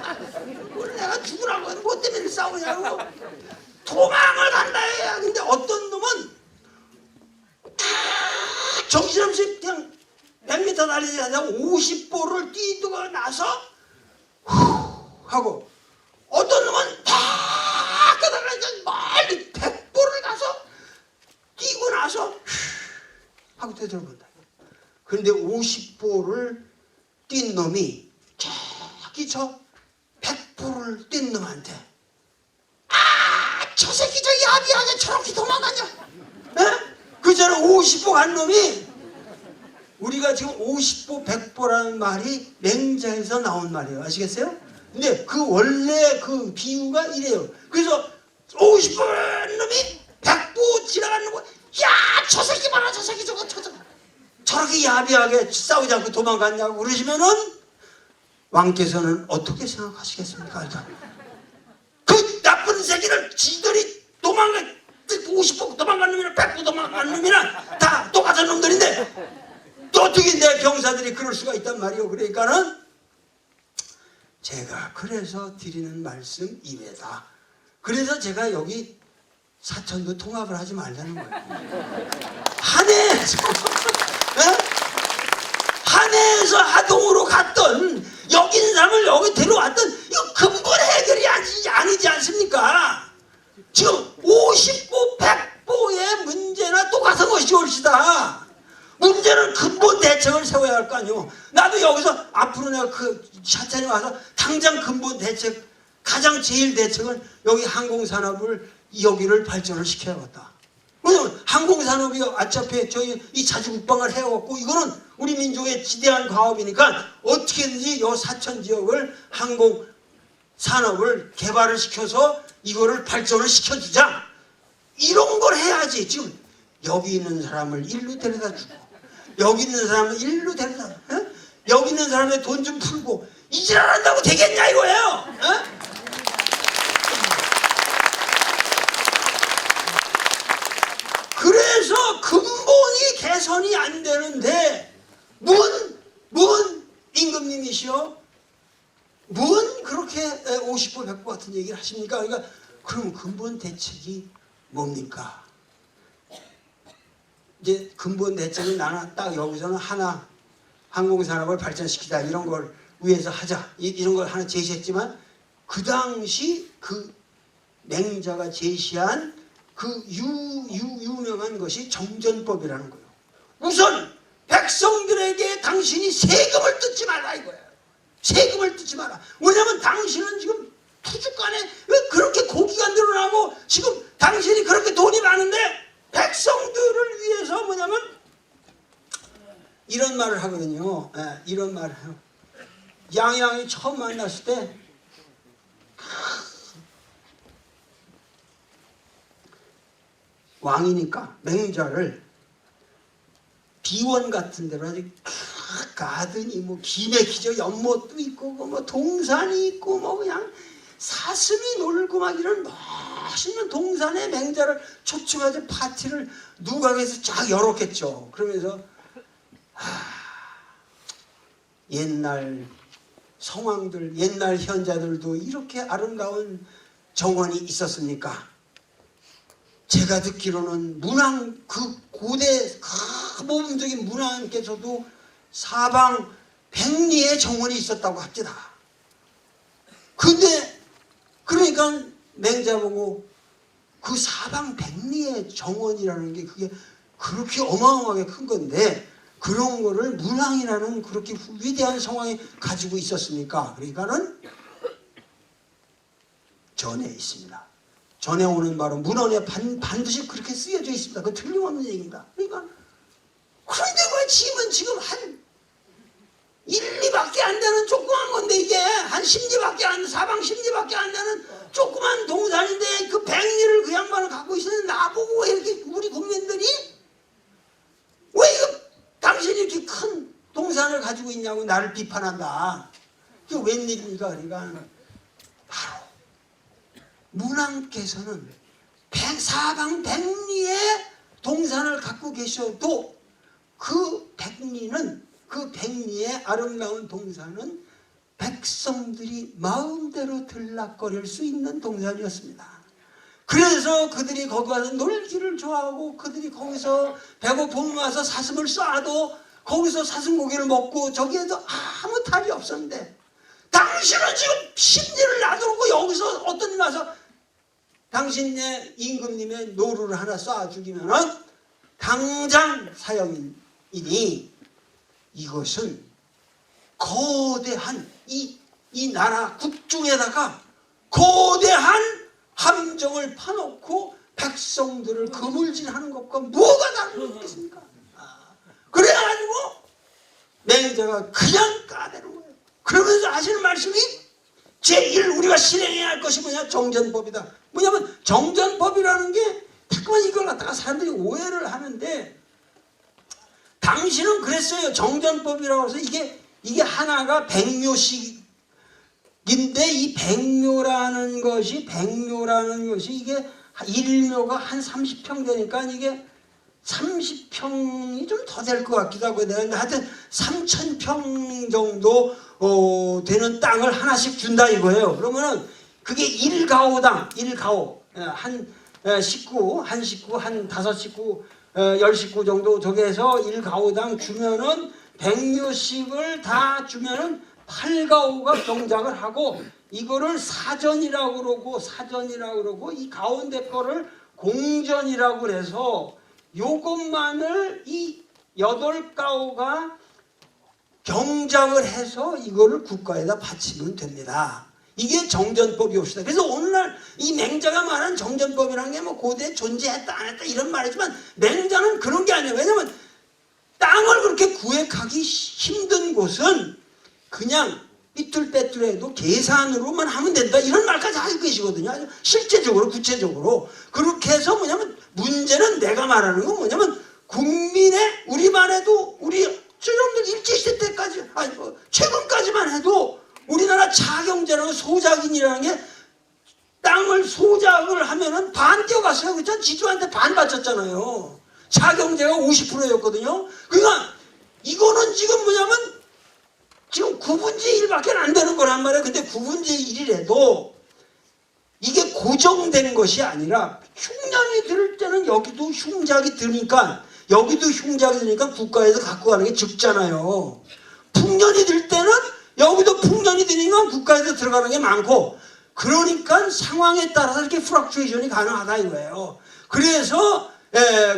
오늘 내가 죽으라고 하는 뭐 때문에 싸우냐고 도망을 간다 해야. 근데 어떤 놈은 정신없이 그냥 100m 달리지 않아 50보를 뛰고 나서 하고 어떤 놈은 다 가다가 멀리 100보를 가서 뛰고 나서 하고 되돌아본다. 그런데 50보를 뛴 놈이 저기 저 100보를 뛴 놈한테 저 새끼 저 야비하게 저렇게 도망가냐? 그 전에 50보 간 놈이 우리가 지금 50보 100보라는 말이 맹자에서 나온 말이에요. 아시겠어요? 근데 그 원래 그 비유가 이래요. 그래서 50보 간 놈이 100보 지나가는 거, 야, 저 새끼 봐라, 저 새끼 저거 저렇게 야비하게 싸우지 않고 도망갔냐고 그러시면은 왕께서는 어떻게 생각하시겠습니까? 그 나쁜 새끼를 지들이 50보 도망간 놈이나 100보 도망간 놈이나 다 똑같은 놈들인데 또 어떻게 내 병사들이 그럴 수가 있단 말이에요. 그러니까는 제가 그래서 드리는 말씀 이외다. 그래서 제가 여기 사천도 통합을 하지 말라는 거예요. 한해에서 하동으로 갔던 여기 있는 사람을 여기 데려왔던 이거 근본 해결이 아니지 않습니까? 지금 50보 100보의 문제나 똑같은 것이 옳시다. 문제는 근본 대책을 세워야 할 거 아니에요. 나도 여기서 앞으로 내가 그 사천에 와서 당장 근본 대책 가장 제일 대책은 여기 항공산업을 여기를 발전을 시켜야겠다. 왜냐면 항공산업이 어차피 저희 이 자주국방을 해왔고 이거는 우리 민족의 지대한 과업이니까 어떻게든지 이 사천 지역을 항공산업을 개발을 시켜서 이거를 발전을 시켜주자. 이런 걸 해야지. 지금 여기 있는 사람을 일로 데려다 주고 여기 있는 사람을 일로 데려다 여기 있는 사람의 돈 좀 풀고 이 짓 안 한다고 되겠냐 이거예요. 그래서 근본이 개선이 안 되는데 뭔 임금님이시여? 뭔 그렇게 50보 100보 같은 얘기를 하십니까? 그러니까 그럼 근본 대책이 뭡니까? 이제 근본 대책은 나는 딱 여기서는 하나 항공산업을 발전시키자 이런 걸 위해서 하자 이런 걸 하나 제시했지만 그 당시 그 맹자가 제시한 그 유명한 것이 정전법이라는 거예요. 우선 백성들에게 당신이 세금을 뜯지 말라 이거예요. 세금을 뜯지 마라. 왜냐하면 당신은 지금 투주간에 왜 그렇게 고기가 늘어나고 지금 당신이 그렇게 돈이 많은데 백성들을 위해서 뭐냐면 이런 말을 하거든요. 이런 말을 해요. 양양이 처음 만났을 때 왕이니까 맹자를 비원 같은 데로 아주 가더니 뭐 기맥히죠. 연못도 있고 뭐 동산이 있고 뭐 그냥 사슴이 놀고 막 이런 멋있는 동산에 맹자를 초청해서 파티를 누각에서 쫙 열었겠죠. 그러면서 옛날 성왕들 옛날 현자들도 이렇게 아름다운 정원이 있었습니까? 제가 듣기로는 문왕 그 고대 모범적인 문왕께서도 사방 백리의 정원이 있었다고 합니다. 근데 그러니까 맹자 보고 그 사방 백리의 정원이라는 게 그게 그렇게 어마어마하게 큰 건데 그런 거를 문왕이라는 그렇게 위대한 성왕이 가지고 있었습니까? 그러니까는 전에 있습니다. 전에 오는 바로 문헌에 반드시 그렇게 쓰여져 있습니다. 그 틀림없는 얘기입니다. 그러니까 그런데 왜 지금 한 1, 2밖에 안 되는 조그만 건데 이게 한 10리밖에 안 사방 10리밖에 안 되는 조그만 동산인데 그 백리를 그 양반을 갖고 있었는데 나보고 왜 이렇게 우리 국민들이 왜 이거 당신이 이렇게 큰 동산을 가지고 있냐고 나를 비판한다. 이게 웬일입니까? 그러니까 바로 문왕께서는 사방 백리의 동산을 갖고 계셔도 그 백리의 아름다운 동산은 백성들이 마음대로 들락거릴 수 있는 동산이었습니다. 그래서 그들이 거기 가서 놀기를 좋아하고 그들이 거기서 배고픔 와서 사슴을 쏴도 거기서 사슴고기를 먹고 저기에도 아무 탈이 없었는데 당신은 지금 심리를 놔두고 여기서 어떤 일 와서 당신네 임금님의 노루를 하나 쏴 죽이면은 당장 사형이니 이것은 거대한 이 나라 국중에다가 거대한 함정을 파놓고 백성들을 그물질하는 것과 뭐가 다른 거겠습니까? 그래가지고 맹자가 그냥 까대는 거예요. 그러면서 하시는 말씀이 제1 우리가 실행해야 할 것이 뭐냐? 정전법이다. 뭐냐면 정전법이라는 게 자꾸만 이걸 갖다가 사람들이 오해를 하는데 당시는 그랬어요. 정전법이라고 해서 이게 하나가 백묘식인데 이 백묘라는 것이 이게 1묘가 한 30평 되니까 이게 30평이 좀 더 될 것 같기도 하고 내가 하여튼 3,000평 정도 되는 땅을 하나씩 준다 이거예요. 그러면은 그게 1가오당 1가오 한 식구 한 5식구 10식구 정도 저기 해서 1가오당 주면은 백묘식을 다 주면은 8가오가 경작을 하고 이거를 사전이라고 그러고 이 가운데 거를 공전이라고 그래서 요것만을 이 8가오가 경작을 해서 이거를 국가에다 바치면 됩니다. 이게 정전법이옵시다. 그래서 오늘날 이 맹자가 말한 정전법이라는 게 뭐 고대에 존재했다 안 했다 이런 말이지만 맹자는 그런 게 아니에요. 왜냐면 땅을 그렇게 구획하기 힘든 곳은 그냥 삐뚤빼뚤해도 계산으로만 하면 된다 이런 말까지 할 것이거든요. 아주 실제적으로 구체적으로 그렇게 해서 뭐냐면 문제는 내가 말하는 건 뭐냐면 국민의 우리만 해도 우리 여러분들 일제시대 때까지 아니 뭐 최근까지만 해도 우리나라 자경제라는 소작인이라는 게 땅을 소작을 하면은 반 뛰어갔어요. 그렇죠? 지주한테 반 바쳤잖아요. 자경제가 50%였거든요. 그러니까 이거는 지금 뭐냐면 지금 9분의 1밖에 안 되는 거란 말이에요. 근데 9분의 1이라도 이게 고정된 것이 아니라 흉년이 들 때는 여기도 흉작이 드니까 여기도 흉작이 되니까 국가에서 갖고 가는 게 적잖아요. 풍년이 들 때는 여기도 풍년이 되니까 국가에서 들어가는 게 많고, 그러니까 상황에 따라서 이렇게 플럭추에이션이 가능하다 이거예요. 그래서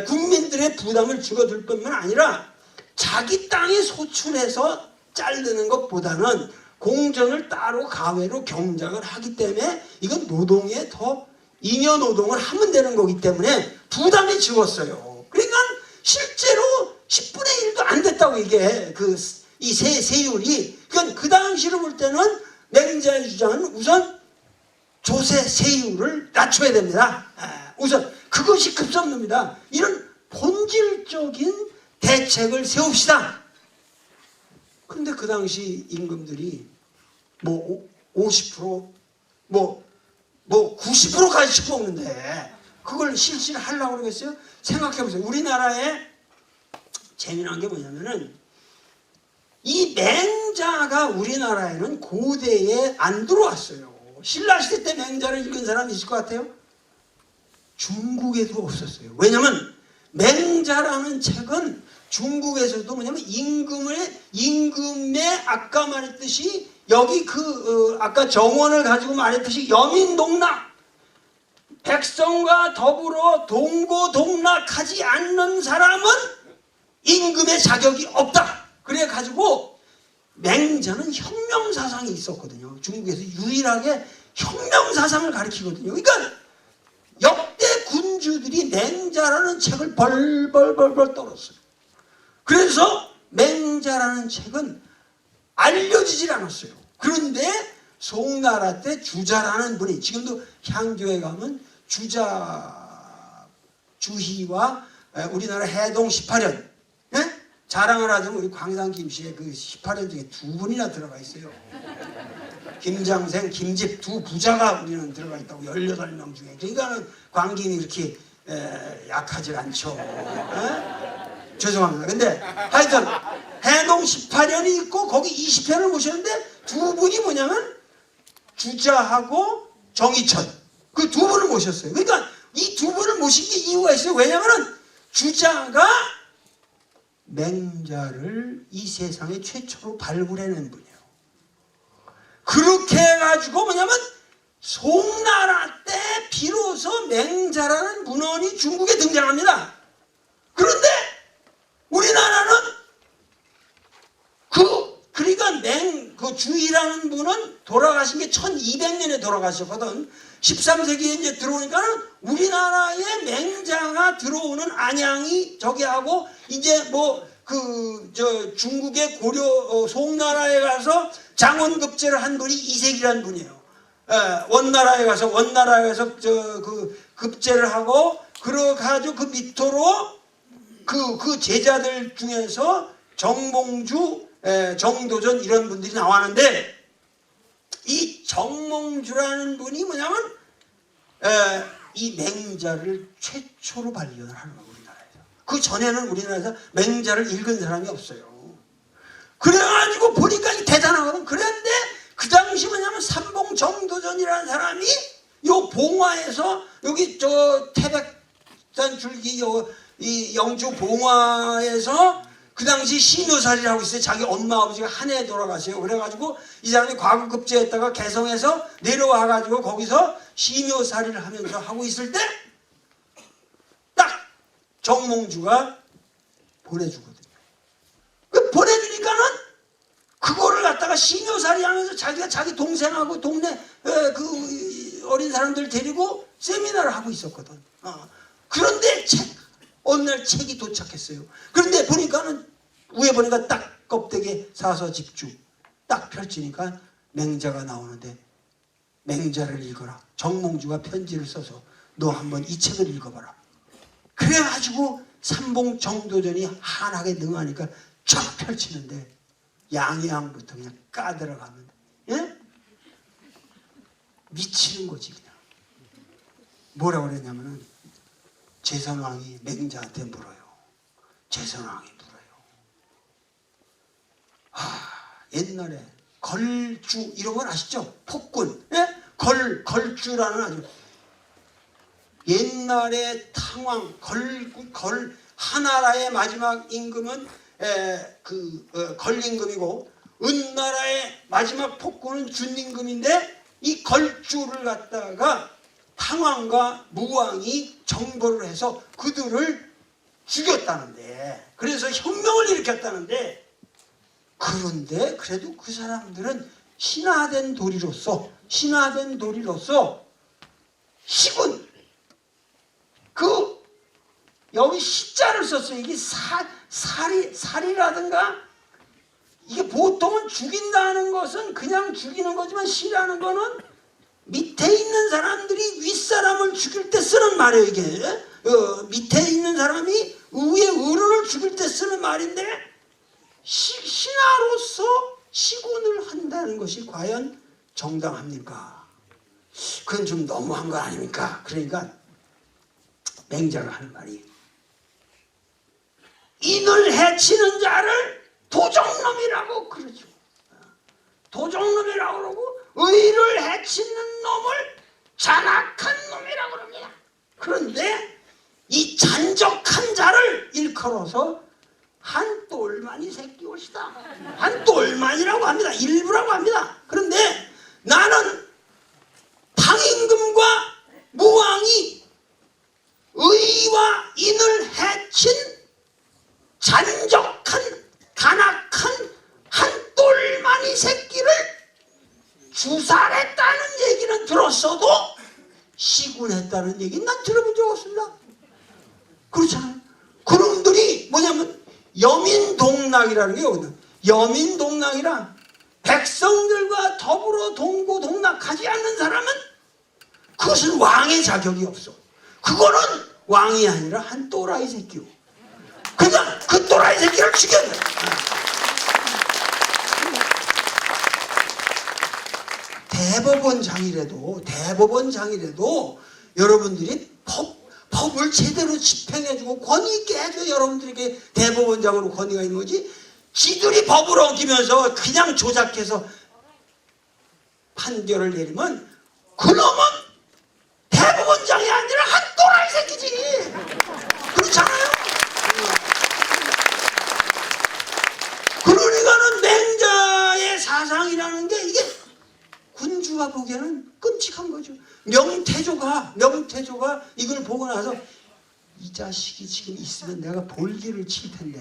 국민들의 부담을 줄여줄 뿐만 아니라 자기 땅에 소출해서 자르는 것보다는 공전을 따로 가외로 경작을 하기 때문에 이건 노동에 더 잉여 노동을 하면 되는 거기 때문에 부담이 적었어요. 그러니까 실제로 10분의 1도 안 됐다고 이게 이 세율이. 그러니까 그 당시로 볼 때는 맹자의 주장은 우선 조세 세율을 낮춰야 됩니다. 우선 그것이 급선무입니다. 이런 본질적인 대책을 세웁시다. 그런데 그 당시 임금들이 뭐 50% 뭐 90%까지 씹먹는데 그걸 실시를 하려고 그러겠어요? 생각해보세요. 우리나라에 재미난 게 뭐냐면은 이 맹자가 우리나라에는 고대에 안 들어왔어요. 신라시대 때 맹자를 읽은 사람이 있을 것 같아요? 중국에도 없었어요. 왜냐면 맹자라는 책은 중국에서도 뭐냐면 임금의 아까 말했듯이 여기 아까 정원을 가지고 말했듯이 여민동락, 백성과 더불어 동고동락하지 않는 사람은 임금의 자격이 없다. 그래 가지고 맹자는 혁명사상이 있었거든요. 중국에서 유일하게 혁명사상을 가리키거든요. 그러니까 역대 군주들이 맹자라는 책을 벌벌벌벌 떨었어요. 그래서 맹자라는 책은 알려지질 않았어요. 그런데 송나라 때 주자라는 분이, 지금도 향교에 가면 주희와 우리나라 해동 18년 자랑을 하자면 우리 광산 김씨의 그 18년 중에 두 분이나 들어가 있어요. 김장생, 김집 두 부자가 우리는 들어가 있다고 18명 중에. 그러니까 광김이 이렇게 약하지 않죠. 죄송합니다. 근데 하여튼 해동 18년이 있고 거기 20편을 모셨는데 두 분이 뭐냐면 주자하고 정의천, 그 두 분을 모셨어요. 그러니까 이 두 분을 모신 게 이유가 있어요. 왜냐면은 주자가 맹자를 이 세상에 최초로 발굴해낸 분이에요. 그렇게 해가지고 뭐냐면 송나라 때 비로소 맹자라는 문헌이 중국에 등장합니다. 그런데 우리나라는 그러니까 그 주희라는 분은 돌아가신 게 1200년에 돌아가셨거든. 13세기에 이제 들어오니까는 우리나라에 맹자가 들어오는 안양이 저기 하고 이제 중국의 고려 송나라에 가서 장원급제를 한 분이 이색이라는 분이에요. 원나라에 가서 급제를 하고 그래가지고 그 밑으로 그 제자들 중에서 정몽주, 정도전 이런 분들이 나왔는데 이 정몽주라는 분이 뭐냐면 이 맹자를 최초로 발견을 하는 거예요. 우리나라에서. 그 전에는 우리나라에서 맹자를 읽은 사람이 없어요. 그래가지고 보니까 대단하거든. 그런데 그 당시 뭐냐면 삼봉 정도전이라는 사람이 요 봉화에서 여기 저 태백산 줄기 이 영주 봉화에서 그 당시 시묘살이를 하고 있어요. 자기 엄마 아버지가 한해 돌아가세요. 그래가지고 이 사람이 과거급제했다가 개성에서 내려와가지고 거기서 시묘살이를 하면서 하고 있을 때 딱 정몽주가 보내주거든요. 그 보내주니까는 그거를 갖다가 시묘살이 하면서 자기가 자기 동생하고 동네 그 어린 사람들 데리고 세미나를 하고 있었거든. 그런데 어느 날 책이 도착했어요. 그런데 보니까는 위에 보니까 딱 껍데기에 사서 집주 딱 펼치니까 맹자가 나오는데 맹자를 읽어라. 정몽주가 편지를 써서 너 한번 이 책을 읽어봐라. 그래가지고 삼봉 정도전이 한하게 능하니까 쫙 펼치는데 양양부터 그냥 까들어가면 미치는 거지 그냥. 뭐라고 그랬냐면은 제선왕이 맹자한테 물어요. 제선왕이 물어요. 옛날에 걸주 이런 건 아시죠? 폭군. 걸주라는 아주 옛날에 탕왕 하나라의 마지막 임금은 걸림금이고 은나라의 마지막 폭군은 준임금인데 이 걸주를 갖다가 당왕과 무왕이 정벌을 해서 그들을 죽였다는데, 그래서 혁명을 일으켰다는데, 그런데 그래도 그 사람들은 신화된 도리로서 시군, 여기 시자를 썼어요. 이게 살이라든가, 이게 보통은 죽인다는 것은 그냥 죽이는 거지만 시라는 거는 밑에 있는 사람들이 윗사람을 죽일 때 쓰는 말이에요. 이게 밑에 있는 사람이 위에 어른을 죽일 때 쓰는 말인데, 신하로서 시군을 한다는 것이 과연 정당합니까? 그건 좀 너무한 거 아닙니까? 그러니까 맹자가 하는 말이, 인을 해치는 자를 도적놈이라고 그러죠. 도적놈이라고 그러고, 의를 해치는 놈을 잔악한 놈이라고 그럽니다. 그런데 이 잔적한 자를 일컬어서 한똘만이 새끼 옷이다, 한똘만이라고 합니다. 일부라고 합니다. 그런데 나는 당임금과 무왕이 의와 인을 해친 잔적한 간악한 한똘만이 새끼를 주살했다는 얘기는 들었어도 시군했다는 얘기는 난 들어본 적 없습니다. 그렇잖아요. 그놈들이 뭐냐면 여민동락이라는 게 여기는, 여민동락이란 백성들과 더불어 동고동락하지 않는 사람은 그것은 왕의 자격이 없어. 그거는 왕이 아니라 한 또라이 새끼요. 그냥 그 또라이 새끼를 죽였네. 대법원장이라도 여러분들이 법을 제대로 집행해주고 권위 있게 해줘야 여러분들에게 대법원장으로 권위가 있는 거지, 지들이 법을 어기면서 그냥 조작해서 판결을 내리면 그놈은 대법원장이 아니라 한 또라이 새끼지. 그렇잖아요. 그러니까는 맹자의 사상이라는 게 이게 군주가 보기에는 끔찍한 거죠. 명태조가 이걸 보고 나서 이 자식이 지금 있으면 내가 볼기를 칠 텐데,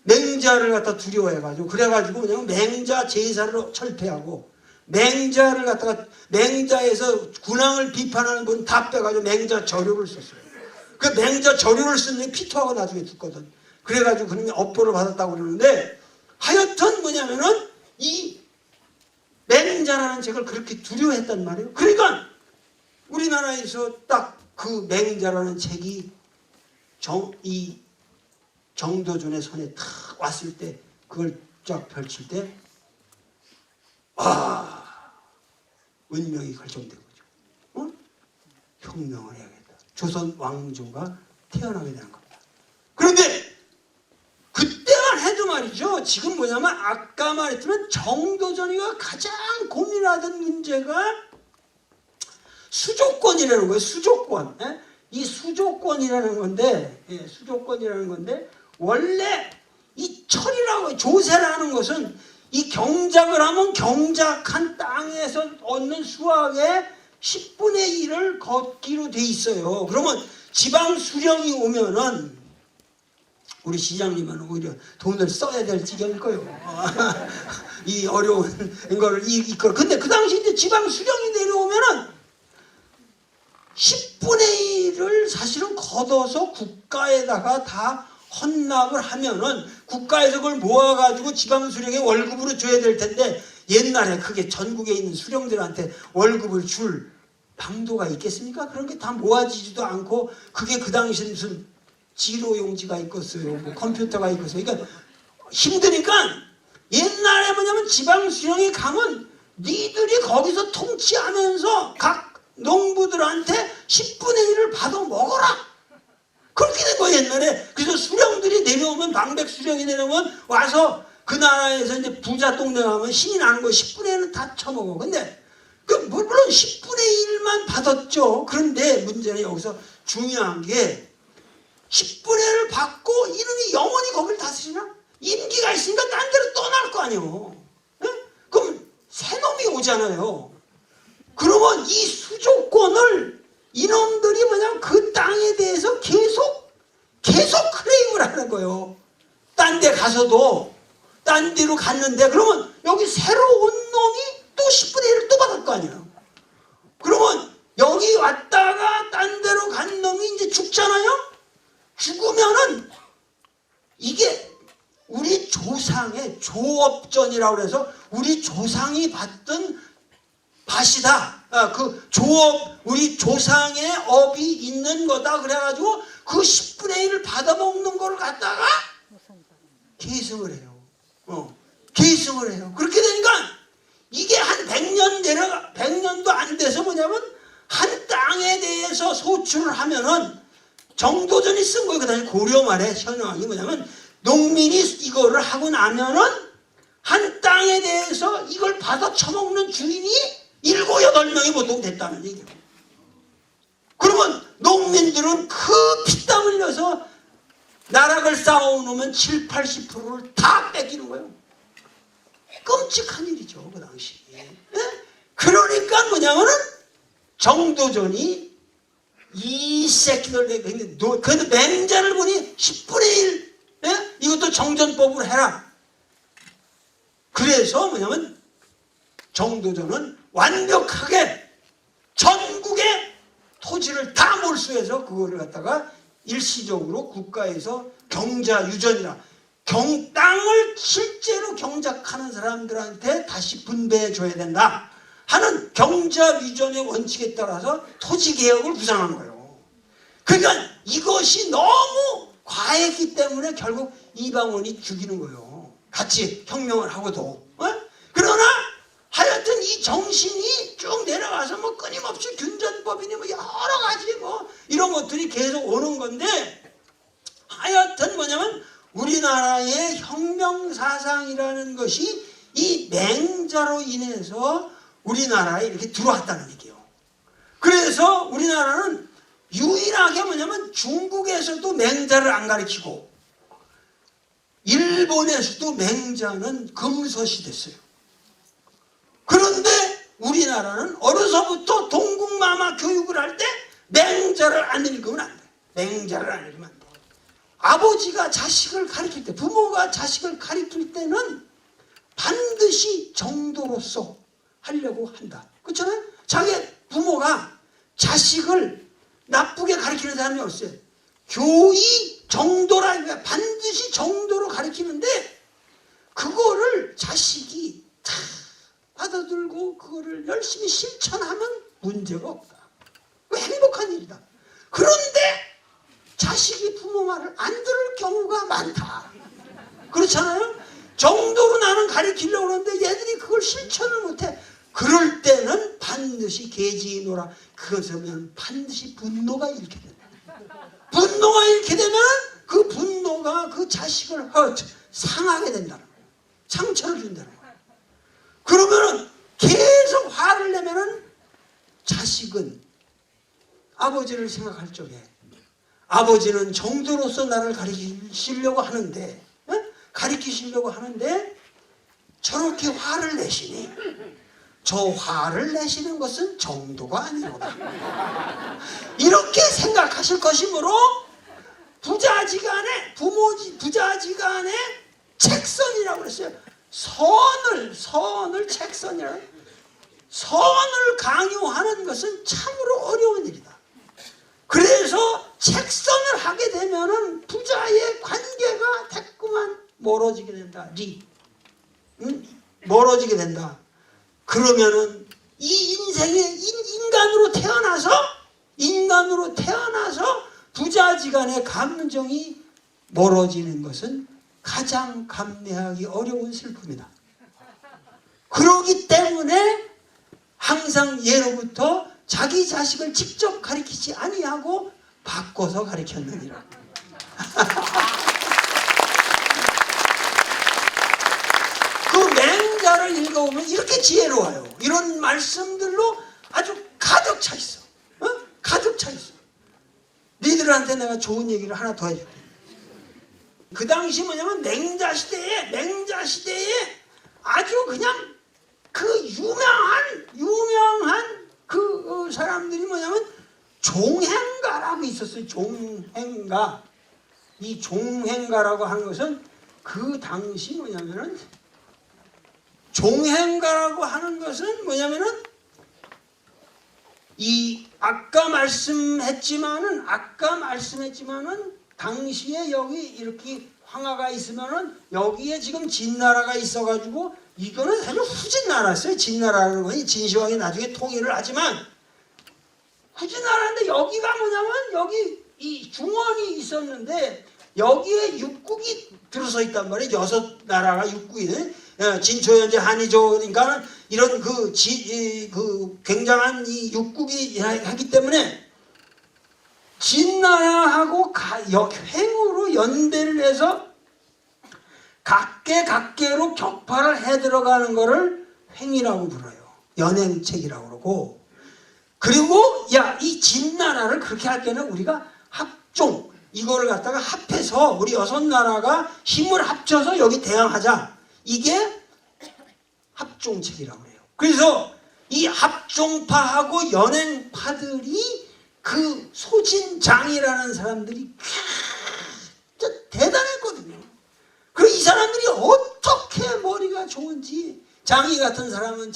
맹자를 갖다 두려워해가지고, 그래가지고 그냥 맹자 제사를 철폐하고, 맹자를 갖다가 맹자에서 군왕을 비판하는 분 다 빼가지고 맹자 저료를 썼어요. 그 맹자 저료를 쓰는 게 피토하고 나중에 듣거든. 그래가지고 그놈이 업보를 받았다고 그러는데, 하여튼 뭐냐면은 이 맹자라는 책을 그렇게 두려워했단 말이에요. 그러니까 우리나라에서 딱 그 맹자라는 책이 이 정도전의 손에 탁 왔을 때, 그걸 쫙 펼칠 때, 운명이 결정된 거죠. 혁명을 해야겠다. 조선 왕조가 태어나게 되는 겁니다. 그런데 그때만 해도 말이죠, 지금 뭐냐면 아까 말했지만 정도전이가 가장 고민하던 문제가 수조권이라는 거예요. 수조권. 이 수조권이라는 건데, 원래 이 철이라고, 조세라는 것은 이 경작을 하면 경작한 땅에서 얻는 수확의 10분의 1을 걷기로 돼 있어요. 그러면 지방 수령이 오면은 우리 시장님은 오히려 돈을 써야 될 지경일 거예요. 이 어려운 거를 이끌어. 근데 그 당시 이제 지방 수령이 내려오면은 10분의 1을 사실은 걷어서 국가에다가 다 헌납을 하면은 국가에서 그걸 모아가지고 지방 수령에 월급으로 줘야 될 텐데, 옛날에 그게 전국에 있는 수령들한테 월급을 줄 방도가 있겠습니까? 그런 게 다 모아지지도 않고, 그게 그 당시에 무슨 지로용지가 있겠어요, 뭐 컴퓨터가 있겠어요. 그러니까 힘드니까 옛날에 뭐냐면 지방 수령이 가면 니들이 거기서 통치하면서 각 농부들한테 10분의 1을 받아 먹어라. 그렇게 된 거예요, 옛날에. 그래서 수령들이 내려오면, 방백 수령이 내려오면 와서 그 나라에서 이제 부자 동네 가면 신이 나는 거 10분의 1은 다 처먹어. 근데 물론 10분의 1만 받았죠. 그런데 문제는 여기서 중요한 게, 10분의 1을 받고 이놈이 영원히 거기를 다스리나? 임기가 있으니까 딴 데로 떠날 거 아니에요. 예? 그럼 새 놈이 오잖아요. 그러면 이 수조권을 이놈들이 뭐냐면 그 땅에 대해서 계속 클레임을 하는 거예요. 딴 데 가서도 딴 데로 갔는데 그러면 여기 새로 온 놈이 또 10분의 1을 또 받을 거 아니에요. 그러면 여기 왔다가 딴 데로 간 놈이 이제 죽잖아요. 죽으면은 이게 우리 조상의 조업전이라고 해서 우리 조상이 받던 밭이다. 그 조업, 우리 조상의 업이 있는 거다. 그래가지고 그 10분의 1을 받아먹는 걸 갖다가 계승을 해요. 계승을 해요. 그렇게 되니까 이게 한 100년도 안 돼서 뭐냐면 한 땅에 대해서 소출을 하면은 정도전이 쓴 거예요. 그 다음에 고려 말에 현황이 뭐냐면 농민이 이거를 하고 나면은 한 땅에 대해서 이걸 받아 처먹는 주인이 7, 8명이 보통 됐다는 얘기예요. 그러면 농민들은 그 피땀 흘려서 나락을 쌓아놓으면 7, 80%를 다 뺏기는 거예요. 끔찍한 일이죠, 그 당시에. 예? 그러니까 뭐냐면은 정도전이 이 새끼들 그래도 맹자를 보니 10분의 1 예? 이것도 정전법으로 해라. 그래서 뭐냐면 정도전은 완벽하게 전국의 토지를 다 몰수해서 그거를 갖다가 일시적으로 국가에서 경자유전이라 땅을 실제로 경작하는 사람들한테 다시 분배해 줘야 된다 하는 경자유전의 원칙에 따라서 토지개혁을 구상한 거예요. 그러니까 이것이 너무 과했기 때문에 결국 이방원이 죽이는 거예요. 같이 혁명을 하고도. 그러나 하여튼 이 정신이 쭉 내려가서 뭐 끊임없이 균전법이니 뭐 여러 가지 뭐 이런 것들이 계속 오는 건데 하여튼 뭐냐면 우리나라의 혁명 사상이라는 것이 이 맹자로 인해서 우리나라에 이렇게 들어왔다는 얘기예요. 그래서 우리나라는 유일하게 뭐냐면 중국에서도 맹자를 안 가르치고 일본에서도 맹자는 금서시 됐어요. 그런데 우리나라는 어려서부터 동국마마 교육을 할 때 맹자를 안 읽으면 안 돼. 맹자를 안 읽으면 안 돼. 아버지가 자식을 가르칠 때, 부모가 자식을 가르칠 때는 반드시 정도로서 하려고 한다. 그렇잖아요? 자기 부모가 자식을 나쁘게 가르치는 사람이 없어요. 교의 정도라, 반드시 정도로 가르치는데 그거를 자식이 다 받아들고 그거를 열심히 실천하면 문제가 없다. 행복한 일이다. 그런데 자식이 부모 말을 안 들을 경우가 많다. 그렇잖아요? 정도로 나는 가르치려고 하는데 얘들이 그걸 실천을 못해. 그럴 때는 반드시 개지노라. 그것은 반드시 분노가 일게 된다. 분노가 일게 되면 그 분노가 그 자식을 상하게 된다는 거예요. 상처를 준다는 거예요. 그러면은 계속 화를 내면은 자식은 아버지를 생각할 적에 아버지는 정도로서 나를 가르치시려고 하는데 가르치시려고 하는데 저렇게 화를 내시니 저 화를 내시는 것은 정도가 아니로다. 이렇게 생각하실 것이므로 부자지간에 부자지간에 책선이라고 그랬어요. 선을 책선이라. 선을 강요하는 것은 참으로 어려운 일이다. 그래서 책선을 하게 되면은 부자의 관계가 자꾸만 멀어지게 된다. 멀어지게 된다. 그러면은 이 인생의 인간으로 태어나서 부자지간의 감정이 멀어지는 것은 가장 감내하기 어려운 슬픔이다. 그러기 때문에 항상 예로부터 자기 자식을 직접 가르치지 아니하고 바꿔서 가르쳤느니라. 그 맹자를 읽어보면 이렇게 지혜로워요. 이런 말씀들로 아주 가득 차 있어. 가득 차 있어. 니들한테 내가 좋은 얘기를 하나 더 해줄게. 그 당시 뭐냐면 맹자시대에 아주 그냥 그 유명한 그 사람들이 뭐냐면 종행가라고 있었어요. 종행가. 이 종행가라고 하는 것은 그 당시 뭐냐면은 종행가라고 하는 것은 뭐냐면은 이 아까 말씀했지만은 당시에 여기 이렇게 황하가 있으면은 여기에 지금 진나라가 있어가지고 이거는 사실 후진나라였어요. 진나라는 건 진시황이 나중에 통일을 하지만 후진나라인데 여기가 뭐냐면 여기 이 중원이 있었는데 여기에 육국이 들어서 있단 말이에요. 6나라가 육국이 진초, 현재, 한의조, 그러니까 이런 그 굉장한 이 육국이 하기 때문에 진나라하고 횡으로 연대를 해서 각계로 격파를 해 들어가는 거를 횡이라고 불러요. 연행책이라고 그러고. 그리고 이 진나라를 그렇게 할 때는 우리가 합종 이거를 갖다가 합해서 우리 6나라가 힘을 합쳐서 여기 대항하자. 이게 합종책이라고 해요. 그래서 이 합종파하고 연행파들이 그 소진장이라는 사람들이 진짜 대단했거든요. 그리고 이 사람들이 어떻게 머리가 좋은지 장이 같은 사람은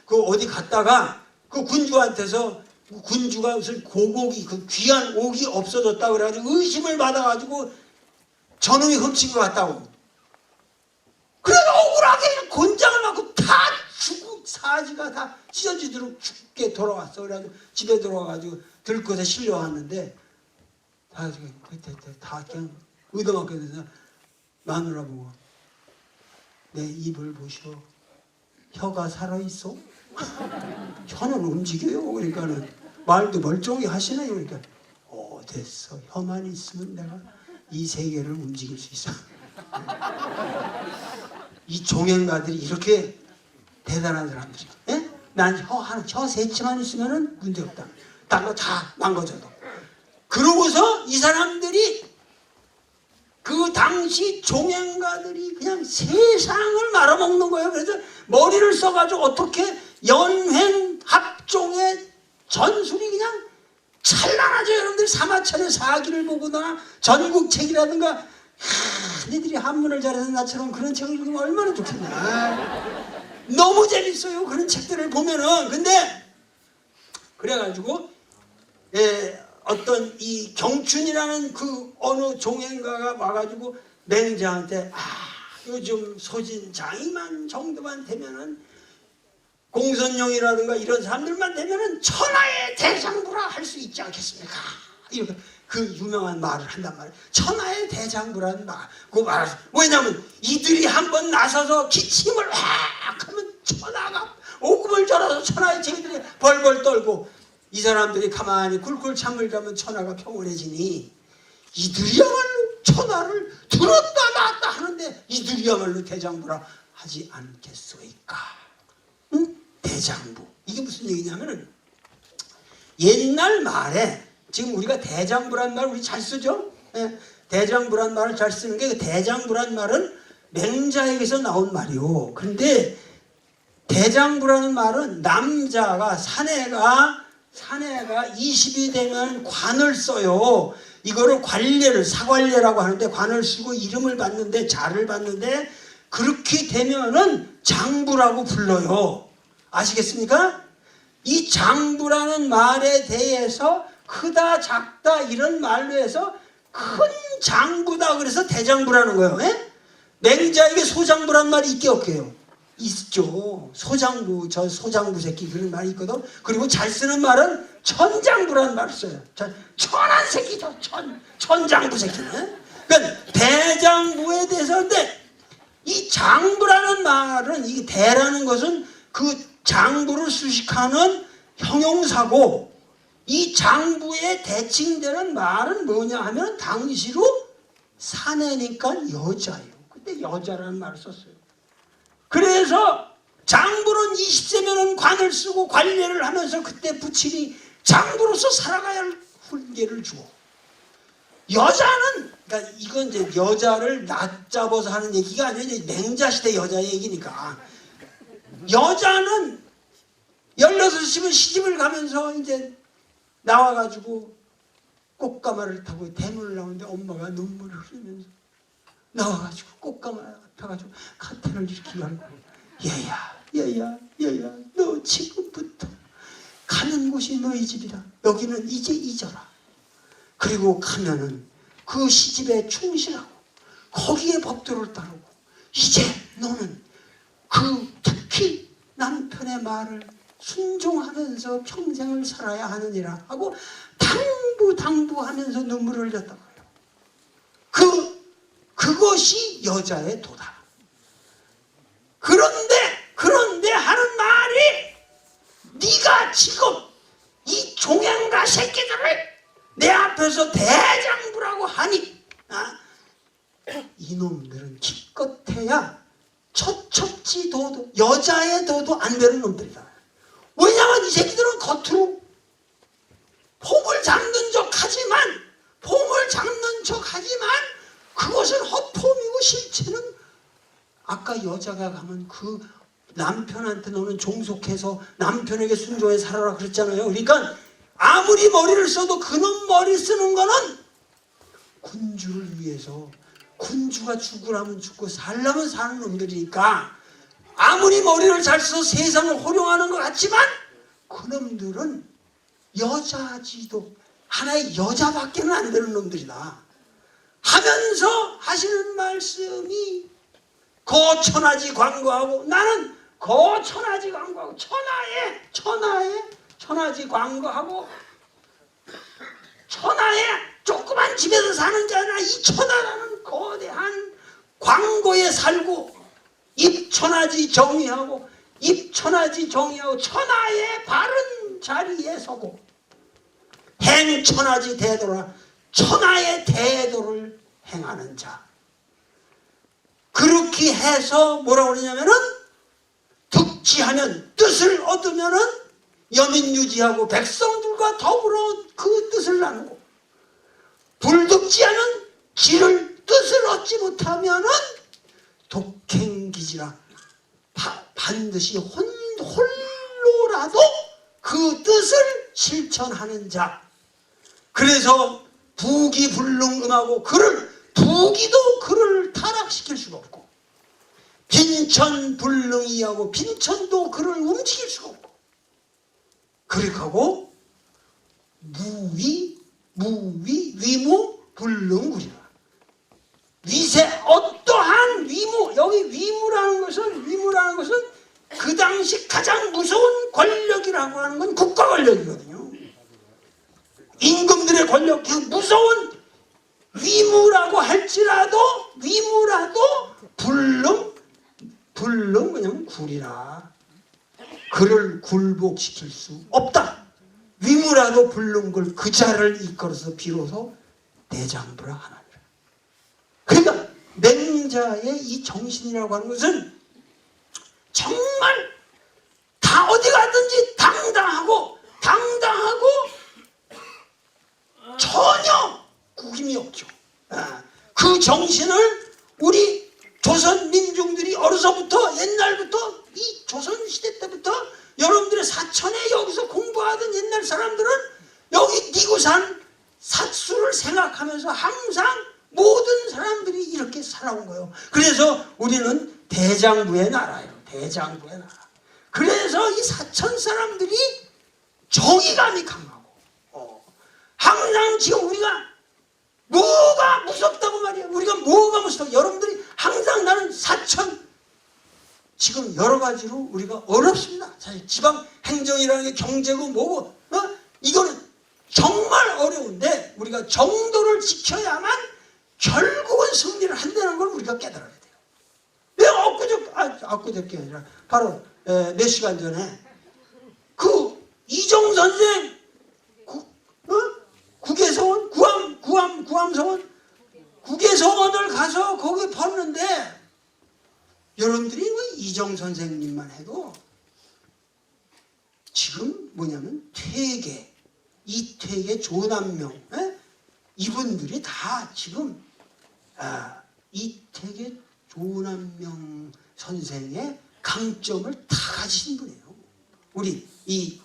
그 어디 갔다가 그 군주한테서 군주가 무슨 고곡이 그 귀한 옥이 없어졌다 그래가지고 의심을 받아가지고 저놈이 훔친 것 같다고. 그래서 억울하게 곤장을 맞고 다 죽고 사지가 다 찢어지도록 죽게 돌아왔어. 그래가지고 집에 들어와가지고 들것에 실려왔는데 다 그냥 의도맞게 돼서 마누라 보고 내 입을 보시오. 혀가 살아있어? 혀는 움직여요. 그러니까는 말도 멀쩡히 하시네요. 그러니까 됐어. 혀만 있으면 내가 이 세계를 움직일 수 있어. 이 종행가들이 이렇게 대단한 사람들이야. 예? 난 혀 세치만 있으면은 문제 없다. 딴 거 다 망가져도. 그러고서 이 사람들이 그 당시 종행가들이 그냥 세상을 말아먹는 거예요. 그래서 머리를 써가지고 어떻게 연횡 합종의 전술이 그냥 찬란하죠. 여러분들 사마천의 사기를 보거나 전국책이라든가 니들이 한문을 잘해서 나처럼 그런 책을 읽으면 얼마나 좋겠나. 너무 재밌어요. 그런 책들을 보면은. 근데 그래가지고 어떤 이 경춘이라는 그 어느 종행가가 와가지고 맹자한테 요즘 소진장이만 정도만 되면은 공선용이라든가 이런 사람들만 되면은 천하의 대장부라 할 수 있지 않겠습니까? 이렇게 그 유명한 말을 한단 말이에요. 천하의 대장부라는 말. 그 말. 왜냐면 이들이 한번 나서서 기침을 확 하면 천하가 오금을 절어서 천하의 쟁이들이 벌벌 떨고 이 사람들이 가만히 굴굴 참을 자면 천하가 평온해지니 이들이야말로 천하를 들었다 놨다 하는데 이들이야말로 대장부라 하지 않겠소이까? 응? 대장부. 이게 무슨 얘기냐면은 옛날 말에 지금 우리가 대장부란 말 우리 잘 쓰죠? 대장부란 말을 잘 쓰는 게 대장부란 말은 맹자에게서 나온 말이요. 그런데 대장부라는 말은 남자가 사내가 20이 되면 관을 써요. 이거를 관례를 사관례라고 하는데 관을 쓰고 이름을 받는데 자를 받는데 그렇게 되면은 장부라고 불러요. 아시겠습니까? 이 장부라는 말에 대해서 크다 작다 이런 말로 해서 큰 장부다 그래서 대장부라는 거예요. 맹자에게 소장부란 말이 있게 없게요. 있죠. 소장부, 저 소장부 새끼 그런 말이 있거든. 그리고 잘 쓰는 말은 천장부라는 말을 써요. 천한 새끼죠. 천장부 새끼는. 그러니까 대장부에 대해서 근데 이 장부라는 말은 이 대라는 것은 그 장부를 수식하는 형용사고 이 장부에 대칭되는 말은 뭐냐 하면 당시로 사내니까 여자예요. 그때 여자라는 말을 썼어요. 그래서 장부는 20세면은 관을 쓰고 관례를 하면서 그때 부친이 장부로서 살아가야 할 훈계를 주어. 여자는, 그러니까 이건 이제 여자를 낮잡아서 하는 얘기가 아니라 이제 맹자시대 여자 얘기니까, 여자는 16이면 시집을 가면서 이제 나와가지고 꽃가마를 타고 대문을 나오는데 엄마가 눈물을 흘리면서 나와가지고 꽃가마 타가지고 카텐을 이렇게 열고, 얘야 너 지금부터 가는 곳이 너희 집이다. 여기는 이제 잊어라. 그리고 가면은 그 시집에 충실하고 거기에 법도를 따르고, 이제 너는 그 특히 남편의 말을 순종하면서 평생을 살아야 하느니라 하고 당부하면서 눈물을 흘렸다고 해요. 그것이 여자의 도다. 그런데 하는 말이, 네가 지금 이 종양가 새끼들을 내 앞에서 대장부라고 하니, 이놈들은 기껏해야 처첩지 도도, 여자의 도도 안 되는 놈들이다. 왜냐하면 이 새끼들은 겉으로 폼을 잡는 척하지만 그것은 헛폼이고, 실체는 아까 여자가 가면 그 남편한테 너는 종속해서 남편에게 순종해 살아라 그랬잖아요. 그러니까 아무리 머리를 써도 그놈 머리 쓰는 거는 군주를 위해서, 군주가 죽으라면 죽고 살려면 사는 놈들이니까, 아무리 머리를 잘 써서 세상을 호령하는 것 같지만 그놈들은 여자지도 하나의 여자밖에는 안 되는 놈들이다 하면서 하시는 말씀이, 거천하지 광고하고, 나는 거천하지 광고하고, 천하지 광고하고, 천하의 조그만 집에서 사는 게 아니라 이 천하라는 거대한 광고에 살고, 입천하지 정의하고 천하의 바른 자리에 서고, 행천하지 대도라, 천하의 대도를 행하는 자. 그렇게 해서 뭐라고 그러냐면은, 득지하면, 뜻을 얻으면은 여민유지하고 백성들과 더불어 그 뜻을 나누고, 불득지하면 뜻을 얻지 못하면은 독행기지라, 반드시 홀로라도 그 뜻을 실천하는 자. 그래서 부기불능음하고, 부기도 그를 타락시킬 수가 없고, 빈천불능이하고 빈천도 그를 움직일 수가 없고, 그렇게 하고 위무불능구리라. 위세, 어떠한 위무, 여기 위무라는 것은 그 당시 가장 무서운 권력이라고 하는 건 국가 권력이거든요. 임금들의 권력, 그 무서운 위무라고 할지라도, 불능 그냥 굴이라. 그를 굴복시킬 수 없다. 위무라도 불능굴, 그 자를 이끌어서 비로소 대장부라 하나니라. 그러니까 맹자의 이 정신이라고 하는 것은 정말 다 어디 가든지 당당하고 전혀 구김이 없죠. 그 정신을 우리 조선 민중들이 어려서부터, 옛날부터, 이 조선 시대 때부터 여러분들의 사천에 여기서 공부하던 옛날 사람들은 여기 니구산 사수를 생각하면서 항상 모든 사람들이 이렇게 살아온 거예요. 그래서 우리는 대장부의 나라예요. 대장부의 나라. 그래서 이 사천 사람들이 정의감이 강하고, 항상 지금 우리가 뭐가 무섭다고 말이에요. 우리가 뭐가 무섭다고. 여러분들이 항상 나는 사천, 지금 여러 가지로 우리가 어렵습니다. 사실 지방 행정이라는 게 경제고 뭐고, 이거는 정말 어려운데 우리가 정도를 지켜야만 결국은 승리를 한다는 걸 우리가 깨달아야 돼요. 내가 엊그저께 아니라 바로 몇 시간 전에 그 이정 선생 국외서원, 구암서원, 국외서원을 가서 거기 봤는데, 여러분들이 뭐 이정 선생님만 해도 지금 뭐냐면 퇴계, 이퇴계, 조남명, 이분들이 다 지금 이택의 조남명 선생의 강점을 다 가지신 분이에요. 우리 이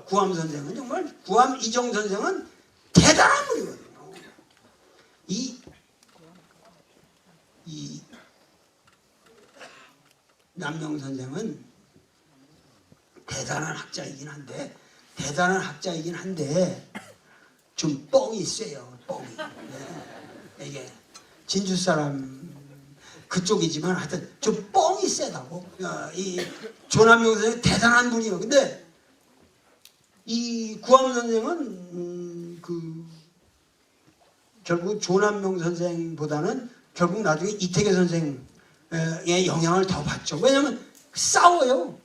구암 선생은 정말 구암 이정 선생은 대단한 분이거든요. 이 남명 선생은 대단한 학자이긴 한데 좀 뻥이 세요. 뻥이. 네. 이게 진주 사람 그쪽이지만 하여튼 좀 뻥이 세다고. 이 조남명 선생은 대단한 분이에요. 근데 이 구암 선생은 결국 조남명 선생보다는 결국 나중에 이태계 선생의 영향을 더 받죠. 왜냐하면 싸워요.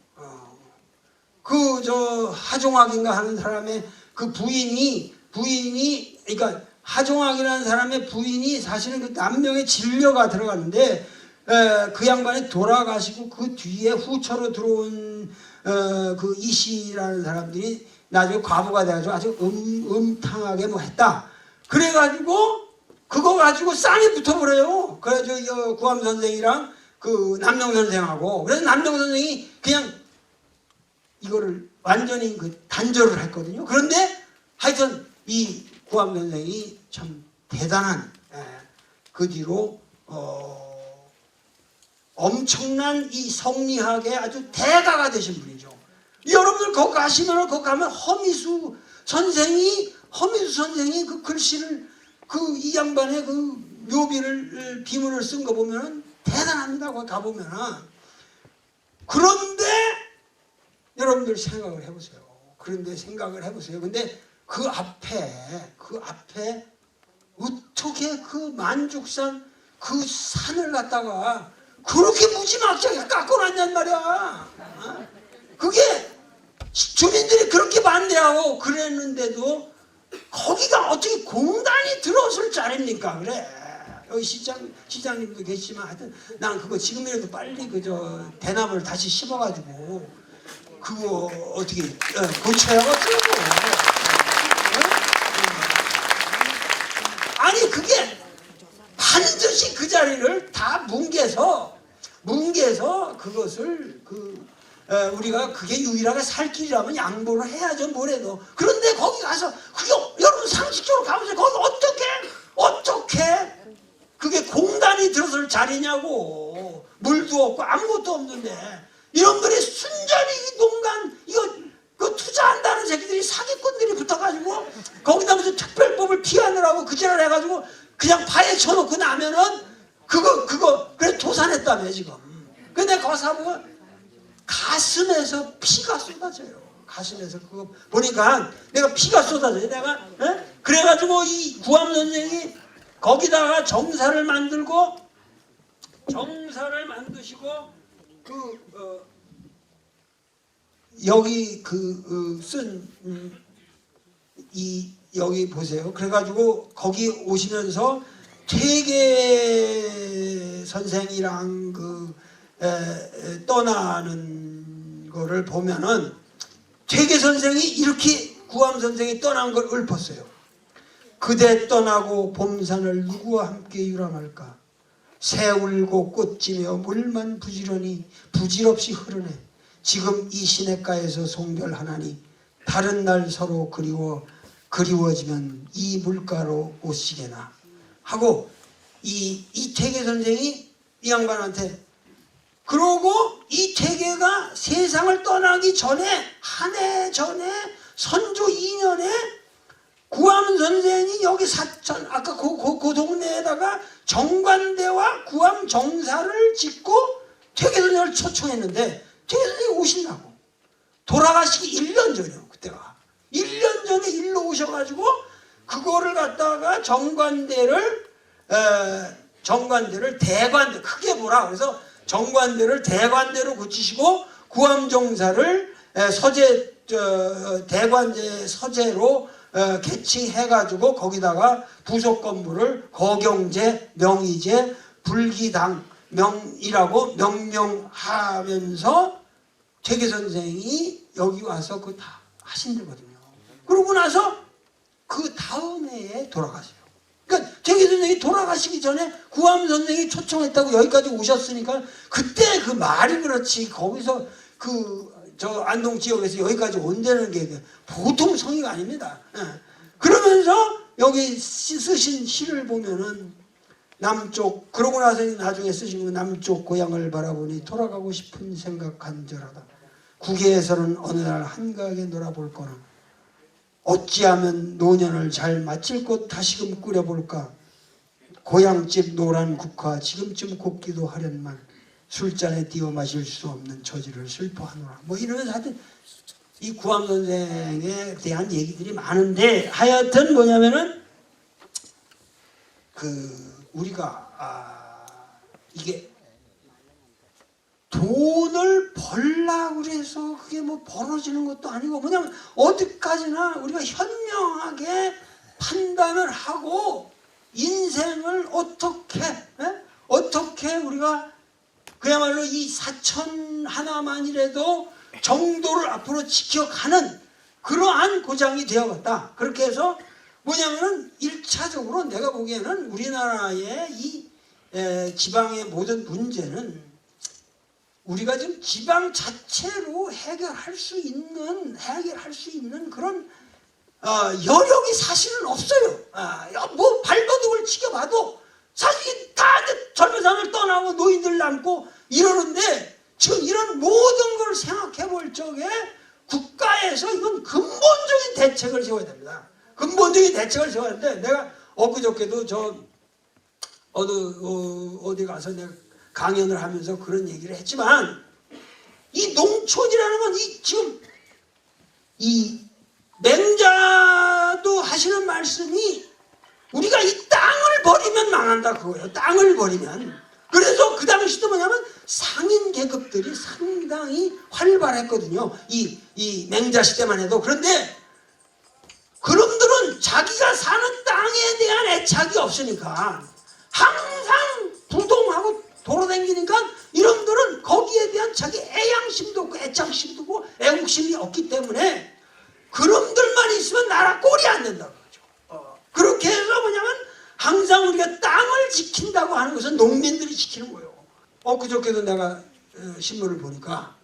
하종학인가 하는 사람의 그 부인이 그러니까 하종학이라는 사람의 부인이 사실은 그 남명의 진료가 들어갔는데 그 양반이 돌아가시고 그 뒤에 후처로 들어온 그 이씨라는 사람들이 나중에 과부가 돼가지고 아주 음탕하게 뭐 했다. 그래가지고 그거 가지고 쌍이 붙어버려요. 그래가지고 구암 선생이랑 그 남명 선생하고 그래서 남명 선생이 그냥 이거를 완전히 그 단절을 했거든요. 그런데 하여튼 이 구암 선생이 참 대단한 그 뒤로 엄청난 이 성리학의 아주 대가가 되신 분이죠. 여러분들 거기 가시면 거기 가면 허미수 선생이 그 글씨를 그 이 양반의 그 묘비를 비문을 쓴 거 보면은 대단합니다. 거기 가보면은. 그런데 여러분들 생각을 해보세요. 근데 그 앞에 어떻게 그 만죽산 그 산을 갖다가 그렇게 무지막지하게 깎아놨냔 말이야. 그게 주민들이 그렇게 반대하고 그랬는데도 거기가 어떻게 공단이 들어설 자리입니까? 그래. 여기 시장님도 계시지만 하여튼 난 그거 지금이라도 빨리 대나무를 다시 심어가지고 그거 어떻게 고쳐야겠어요. 아니 그게 반드시 그 자리를 다 뭉개서 그것을 우리가 그게 유일하게 살 길이라면 양보를 해야죠. 뭐래도. 그런데 거기 가서 그게 여러분 상식적으로 가보세요. 거기 어떻게 그게 공단이 들어설 자리냐고. 물도 없고 아무것도 없는데 이놈들이 순전히 이 농간 이거 투자한다는 새끼들이 사기꾼들이 붙어가지고 거기다 무슨 특별법을 피하느라고 그 지랄 해가지고 그냥 바에 쳐놓고 나면은 그거 그래 도산했다며 지금. 근데 거기 사보면 가슴에서 피가 쏟아져요. 가슴에서 그거 보니까 내가 피가 쏟아져요. 내가 그래가지고 이 구암 선생이 거기다가 정사를 만드시고 여기 여기 보세요. 그래가지고 거기 오시면서 퇴계 선생이랑 떠나는 거를 보면은 퇴계 선생이 이렇게 구암 선생이 떠난 걸 읊었어요. 그대 떠나고 봄산을 누구와 함께 유람할까? 새 울고 꽃지며 물만 부질없이 흐르네. 지금 이 시냇가에서 송별하나니 다른 날 서로 그리워지면 이 물가로 오시게나 하고 이태계 선생이 이 양반한테 그러고 이태계가 세상을 떠나기 전에 한 해 전에 선조 2년에 구암 선생이 여기 사천 아까 그 동네에다가 정관대와 구암 정사를 짓고 퇴계 선생을 초청했는데 퇴계 선생이 오신다고 돌아가시기 1년 전이요. 그때가 1년 전에 일로 오셔가지고 그거를 갖다가 정관대를 대관대 크게 보라 그래서 정관대를 대관대로 고치시고 구암정사를 대관제 서재로 개칭해가지고 거기다가 부속 건물을 거경제, 명의제, 불기당 명이라고 명명하면서 퇴계 선생이 여기 와서 그거 다 하신다거든요. 그러고 나서 그 다음 해에 돌아가세요. 그러니까 대기 선생이 돌아가시기 전에 구암 선생이 초청했다고 여기까지 오셨으니까 그때 그 말이 그렇지 거기서 저 안동 지역에서 여기까지 온다는 게 보통 성의가 아닙니다. 그러면서 여기 쓰신 시를 보면은 남쪽 그러고 나서 나중에 쓰신 거 남쪽 고향을 바라보니 돌아가고 싶은 생각한절하다. 국외에서는 어느 날 한가하게 놀아볼 거나 어찌하면 노년을 잘 마칠 곳 다시금 꾸려볼까. 고향집 노란 국화 지금쯤 곱기도 하련만 술잔에 띄워 마실 수 없는 처지를 슬퍼하노라. 뭐 이러면서 하여튼 이 구암 선생에 대한 얘기들이 많은데 하여튼 뭐냐면은 우리가 이게 돈을 벌라고 그래서 그게 뭐 벌어지는 것도 아니고 그냥 어디까지나 우리가 현명하게 판단을 하고 인생을 어떻게 우리가 그야말로 이 사천 하나만이라도 정도를 앞으로 지켜가는 그러한 고장이 되어갔다. 그렇게 해서 뭐냐면은 1차적으로 내가 보기에는 우리나라의 이 지방의 모든 문제는 우리가 지금 지방 자체로 해결할 수 있는 그런 여력이 사실은 없어요. 뭐 발버둥을 치켜봐도 사실 다 젊은 사람을 떠나고 노인들 남고 이러는데 지금 이런 모든 걸 생각해 볼 적에 국가에서 이건 근본적인 대책을 세워야 됩니다. 근본적인 대책을 세워야 하는데 내가 엊그저께도 어디 가서 내가 강연을 하면서 그런 얘기를 했지만 이 농촌이라는 건 지금 이 맹자도 하시는 말씀이 우리가 이 땅을 버리면 망한다 그거예요. 땅을 버리면. 그래서 그 당시도 뭐냐면 상인 계급들이 상당히 활발했거든요. 이 맹자 시대만 해도. 그런데 그놈들은 자기가 사는 땅에 대한 애착이 없으니까 항상 부동하고 돌아다니니까 이놈들은 거기에 대한 자기 애양심도 없고 애착심도 없고 애국심이 없기 때문에 그놈들만 있으면 나라 꼴이 안 된다고 그러죠. 그렇게 해서 뭐냐면 항상 우리가 땅을 지킨다고 하는 것은 농민들이 지키는 거예요. 그저께도 내가 신문을 보니까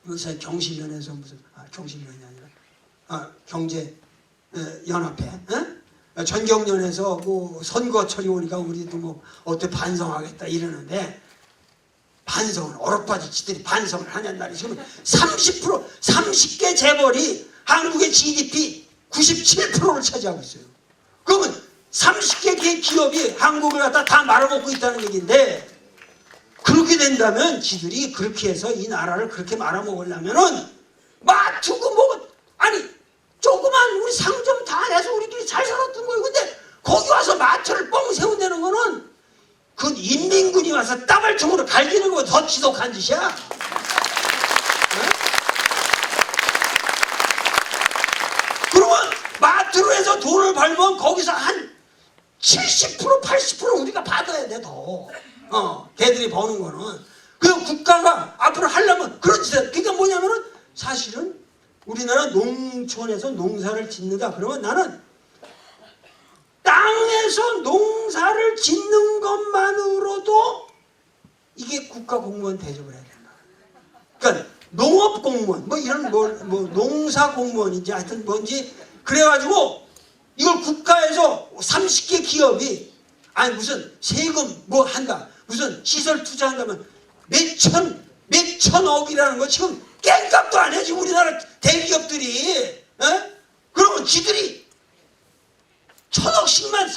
요새 경실련에서 경실련이 아니라 경제연합회 전경련에서 뭐 선거철이 오니까 우리도 뭐 어떻게 반성하겠다 이러는데 반성을 어렵다지 지들이 반성을 하냔 말이지. 지금 30개 재벌이 한국의 GDP 97%를 차지하고 있어요. 그러면 30개 기업이 한국을 갖다 다 말아먹고 있다는 얘기인데 그렇게 된다면 지들이 그렇게 해서 이 나라를 그렇게 말아먹으려면은 마투고 뭐 아니 조그만 우리 상점 다 내서 우리끼리 잘 살았던 거예요. 근데 거기 와서 마트를 뻥 세운다는 거는 그 인민군이 와서 따발총으로 갈기는 거 더 지독한 짓이야. 네? 그러면 마트로 해서 돈을 벌면 거기서 한 70% 80% 우리가 받아야 돼 더. 걔들이 버는 거는. 그리고 국가가 앞으로 하려면 그런 짓을. 그러니까 뭐냐면은 사실은 우리나라 농촌에서 농사를 짓는다 그러면 나는 땅에서 농사를 짓는 것만으로도 이게 국가 공무원 대접을 해야 된다. 그러니까 농업 공무원 뭐 이런 뭐 농사 공무원인지 하여튼 뭔지 그래가지고 이걸 국가에서 30개 기업이 아니 무슨 세금 뭐 한다 무슨 시설 투자한다면 몇천억이라는 거 지금 깽값도 안 해 지금 우리나라 대기업들이. 그러면 지들이 1,000억씩만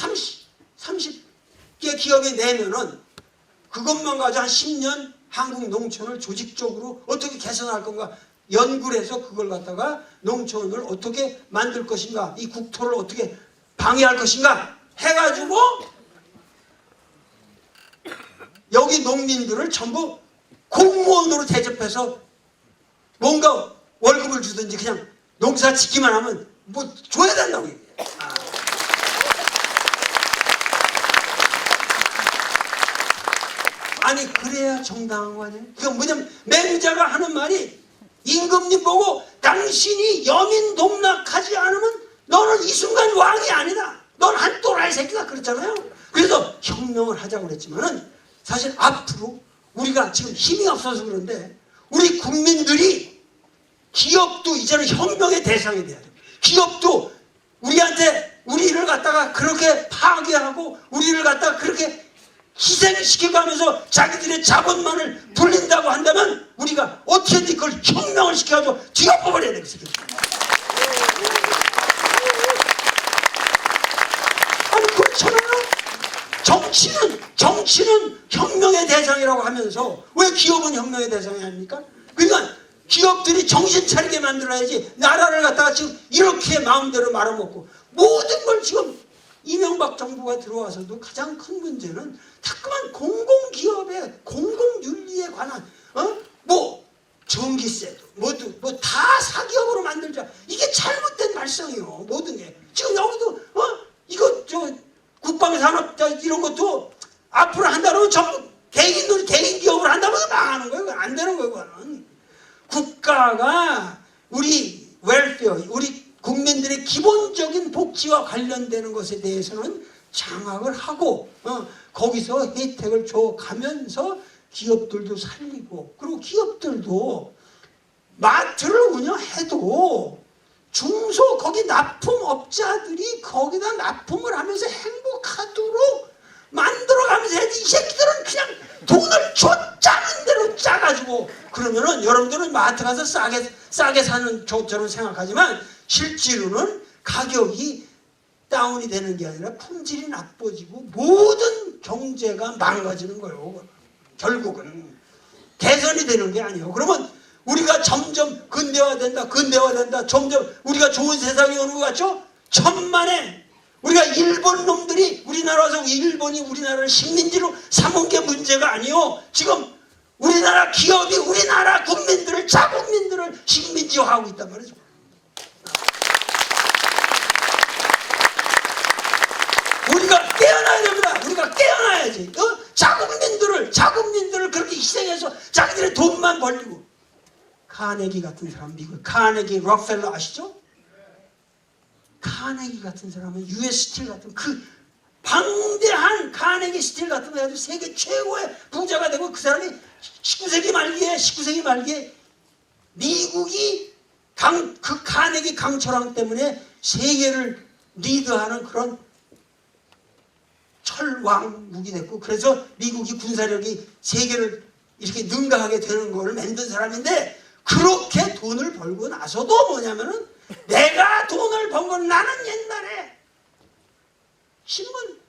30개 기업이 내면은 그것만 가지고 한 10년 한국 농촌을 조직적으로 어떻게 개선할 건가 연구를 해서 그걸 갖다가 농촌을 어떻게 만들 것인가 이 국토를 어떻게 방해할 것인가 해가지고 여기 농민들을 전부 공무원으로 대접해서 뭔가 월급을 주든지 그냥 농사 짓기만 하면 뭐 줘야 된다고 얘기해요. 아니 그래야 정당한 거 아니에요? 그건 뭐냐면 맹자가 하는 말이 임금님 보고 당신이 여민 농락하지 않으면 너 너는 이 순간 왕이 아니다. 넌 한 또라이 새끼다 그랬잖아요. 그래서 혁명을 하자고 그랬지만은 사실 앞으로 우리가 지금 힘이 없어서 그런데 우리 국민들이 기업도 이제는 혁명의 대상이 돼야 돼요. 기업도 우리한테 우리를 갖다가 그렇게 파괴하고 우리를 갖다가 그렇게 희생시키고 하면서 자기들의 자본만을 불린다고 한다면 우리가 어떻게든 그걸 혁명을 시켜서 뒤엎어버려야 되겠어요. 아니 그렇잖아요. 정치는 혁명의 대상이라고 하면서 왜 기업은 혁명의 대상이 아닙니까? 그러니까 기업들이 정신 차리게 만들어야지. 나라를 갖다가 지금 이렇게 마음대로 말아먹고 모든 걸 지금 이명박 정부가 들어와서도 가장 큰 문제는 자꾸만 공공기업의 공공윤리에 관한 뭐 전기세도 뭐 다 사기업으로 만들자. 이게 잘못된 발상이에요. 모든 게 지금 여기도 이거 저 국방산업 이런 것도 앞으로 한다면 전부 개인 기업을 한다면 망하는 거예요. 안 되는 거예요. 그거는 국가가 우리 웰페어 우리 국민들의 기본적인 복지와 관련되는 것에 대해서는 장악을 하고 거기서 혜택을 줘가면서 기업들도 살리고 그리고 기업들도 마트를 운영해도 중소 거기 납품업자들이 거기다 납품을 하면서 행복하도록 만들어가면서 해야지. 이 새끼들은 그냥 돈을 짜는 대로 짜가지고 그러면은 여러분들은 마트 가서 싸게 사는 저처럼 생각하지만 실제로는 가격이 다운이 되는 게 아니라 품질이 나빠지고 모든 경제가 망가지는 거예요. 결국은 개선이 되는 게 아니에요. 그러면 우리가 점점 근대화된다. 점점 우리가 좋은 세상이 오는 것 같죠? 천만에 우리가 일본 놈들이 우리나라 와서 일본이 우리나라를 식민지로 삼은 게 문제가 아니요. 지금 우리나라 기업이 우리나라 국민들을 자국민들을 식민지화하고 있단 말이죠. 우리가 깨어나야 됩니다. 우리가 깨어나야지. 자국민들을 그렇게 희생해서 자기들의 돈만 벌리고. 카네기 같은 사람, 미국 카네기 록펠러 아시죠? 카네기 같은 사람은 US 스틸 같은 그 방대한 카네기 스틸 같은 거 가지고 세계 최고의 부자가 되고 그 사람이 19세기 말기에 미국이 그 카네기 강철왕 때문에 세계를 리드하는 그런 철왕국이 됐고 그래서 미국이 군사력이 세계를 이렇게 능가하게 되는 걸 만든 사람인데 그렇게 돈을 벌고 나서도 뭐냐면은 내가 돈을 번 건 나는 옛날에 신문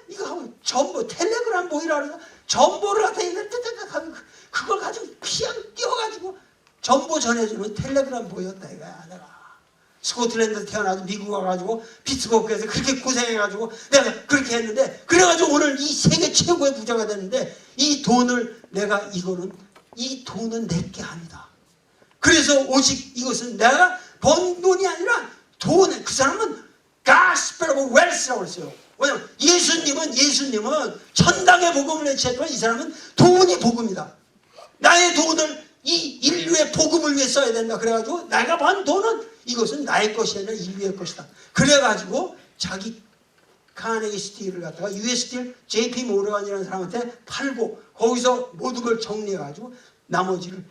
이거 하고 전보 텔레그램 보이라 그래서 전보를 갖다 있는데 뜨뜨뜨 그걸 가지고 그냥 띄워가지고 전보 전해주는 텔레그램 보였다 이거야. 내가 스코틀랜드 태어나서 미국 와가지고 피츠버그에서 그렇게 고생해가지고 내가 그렇게 했는데 그래가지고 오늘 이 세계 최고의 부자가 됐는데 이 돈을 내가 이 돈은 내게 아니다. 그래서 오직 이것은 내가 번 돈이 아니라 돈을 그 사람은 gospel of wealth라고 했어요. 왜냐면 예수님은 천당의 복음을 외쳤지만 이 사람은 돈이 복음이다. 나의 돈을 이 인류의 복음을 위해 써야 된다. 그래가지고 내가 번 돈은 이것은 나의 것이 아니라 인류의 것이다. 그래가지고 자기 카네기 스틸을 갖다가 US 스틸 JP 모르간이라는 사람한테 팔고 거기서 모든 걸 정리해가지고 나머지를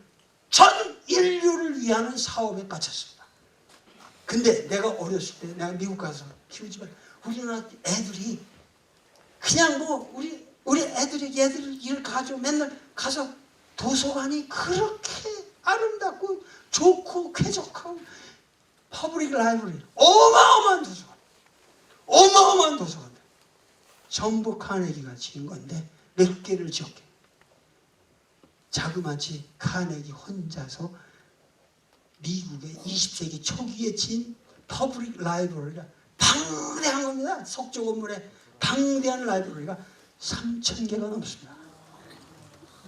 전 인류를 위하는 사업에 바쳤습니다. 근데 내가 어렸을 때 내가 미국 가서 키우지만 우리나라 애들이 그냥 뭐 우리 애들이 일 가지고 맨날 가서 도서관이 그렇게 아름답고 좋고 쾌적하고 퍼블릭 라이브러리 어마어마한 도서관 전부 카네기가 지은 건데 몇 개를 지었게 자그마치 카네기 혼자서 미국의 20세기 초기에 지은 퍼블릭 라이브러리가 방대한 겁니다. 석조 건물에 방대한 라이브러리가 3,000개가 넘습니다.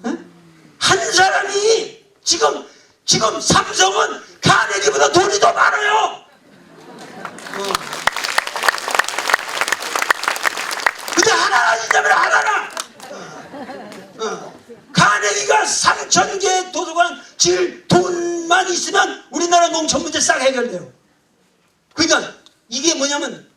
네? 한 사람이 지금 삼성은 카네기보다 돈이 더 많아요. 근데 하나가 있다면 하나나. 카네기가 3,000개 도서관 질 돈만 있으면 우리나라 농촌 문제 싹 해결돼요. 그러니까 이게 뭐냐면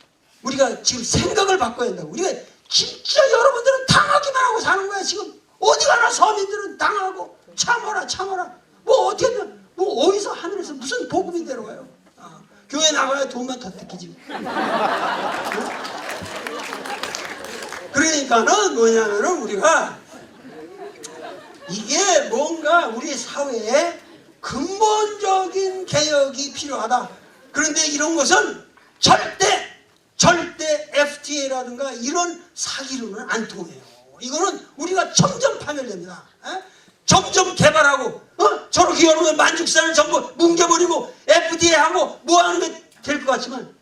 우리가 지금 생각을 바꿔야 한다고. 우리가 진짜 여러분들은 당하기만 하고 사는 거야. 지금 어디 가나 서민들은 당하고 참아라 참아라. 뭐 어떻게든 뭐 어디서 하늘에서 무슨 복음이 내려와요. 교회 나가야 돈만 더 뜯기지. 그러니까는 뭐냐면은 우리가 이게 뭔가 우리 사회에 근본적인 개혁이 필요하다. 그런데 이런 것은 절대 FTA라든가 이런 사기로는 안 통해요. 이거는 우리가 점점 파멸됩니다. 점점 개발하고 저렇게 여러분 만죽산을 전부 뭉개버리고 FTA하고 뭐 하는 게 될 것 같지만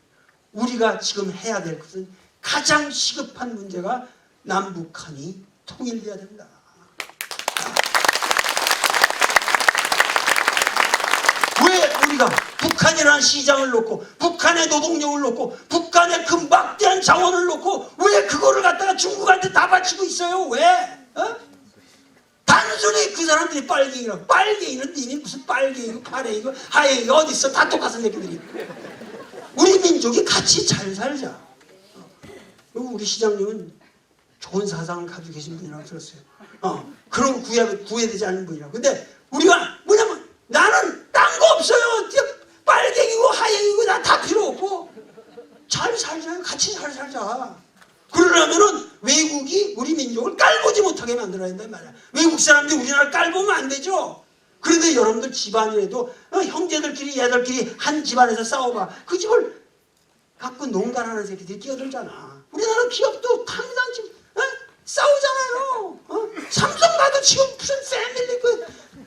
우리가 지금 해야 될 것은 가장 시급한 문제가 남북한이 통일돼야 됩니다. 왜 우리가 북한이라는 시장을 놓고 북한의 노동력을 놓고 북한의 그 막대한 자원을 놓고 왜 그거를 갖다가 중국한테 다 바치고 있어요? 왜? 단순히 그 사람들이 빨갱이라고. 빨갱이는 니네 무슨 빨갱이고 파랭이고 하얘이고 어디 있어? 다 똑같은 새끼들이. 우리 민족이 같이 잘 살자. 그리고 우리 시장님은 좋은 사상을 가지고 계신 분이라고 들었어요. 그런 구애되지 않는 분이라고. 근데 우리가 뭐냐면 나는 딴 거 없어요. 빨갱이고 하얘이고 나 다 필요 없고 잘 살자요. 같이 잘 살자. 그러려면은 외국이 우리 민족을 깔보지 못하게 만들어야 된단 말이야. 외국 사람들이 우리나라를 깔보면 안 되죠. 그런데 여러분들 집안이라도 형제들끼리 얘들끼리 한 집안에서 싸워봐. 그 집을 갖고 농간하는 새끼들이 끼어들잖아. 우리나라 기업도 항상 지금 싸우잖아요. 삼성 가도 지금 무슨 패밀리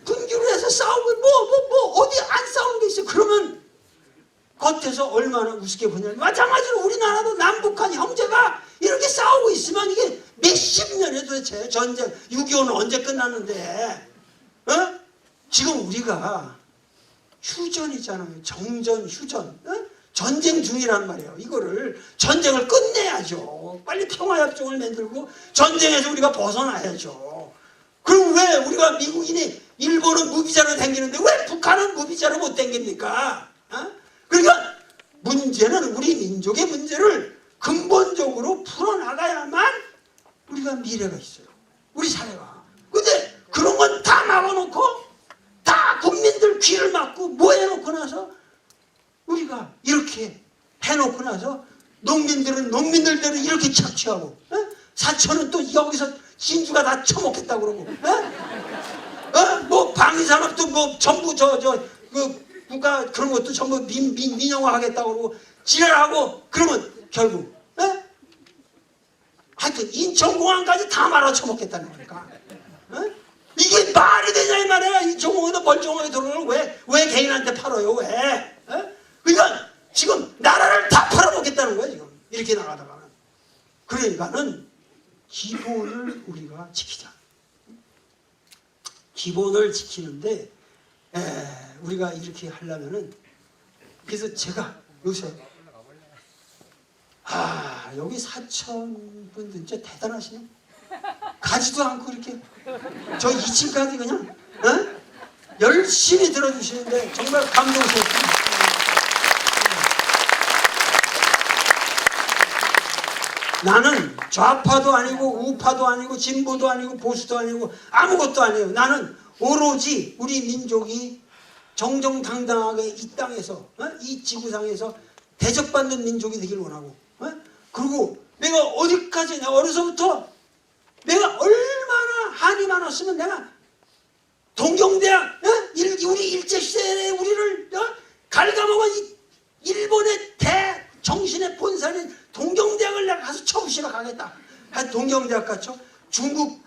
분규를 해서 싸우고 뭐 어디 안 싸우는 게 있어. 그러면 겉에서 얼마나 우습게 보냐면 마찬가지로 우리나라도 남북한 형제가 이렇게 싸우고 있으면 이게 몇십 년에 도대체 전쟁 6.25는 언제 끝났는데 지금 우리가 휴전이잖아요. 정전 휴전 전쟁 중이란 말이에요. 이거를 전쟁을 끝내야죠. 빨리 평화협정을 만들고 전쟁에서 우리가 벗어나야죠. 그럼 왜 우리가 미국인이 일본은 무비자로 다니는데 왜 북한은 무비자로 못 다닙니까? 그러니까 문제는 우리 민족의 문제를 근본적으로 풀어나가야만 우리가 미래가 있어요. 우리 사회가. 근데 그런 건 다 막아놓고 다 국민들 귀를 막고 뭐 해놓고 나서 우리가 이렇게 해놓고 나서 농민들은 농민들대로 이렇게 착취하고 사촌은 또 여기서 진주가 다 처먹겠다고 그러고 뭐 방위산업도 뭐 전부 그 국가 그런 것도 전부 민영화하겠다고 그러고 지랄하고 그러면 결국 하여튼 인천공항까지 다 말아쳐먹겠다는 거니까 이게 말이 되냐 이 말이야. 인천공항도 멀쩡하게 들어오는 왜 개인한테 팔아요? 왜? 그러니까 지금 나라를 다 팔아먹겠다는 거야 지금 이렇게 나가다가는. 그러니까는 기본을 우리가 지키자. 기본을 지키는데 우리가 이렇게 하려면은 그래서 제가 요새 여기 사천분들 진짜 대단하시네. 가지도 않고 이렇게 저 2층까지 그냥 열심히 들어주시는데 정말 감동스럽습니다. 나는 좌파도 아니고 우파도 아니고 진보도 아니고 보수도 아니고 아무것도 아니에요. 나는 오로지 우리 민족이 정정당당하게 이 땅에서 이 지구상에서 대접받는 민족이 되길 원하고 그리고 내가 어디까지 내가 어려서부터 내가 얼마나 한이 많았으면 내가 동경대학 우리 일제시대에 우리를 갉아먹은 일본의 대정신의 본산인 동경대학을 내가 가서 처음시러 가겠다. 동경대학 갔죠. 중국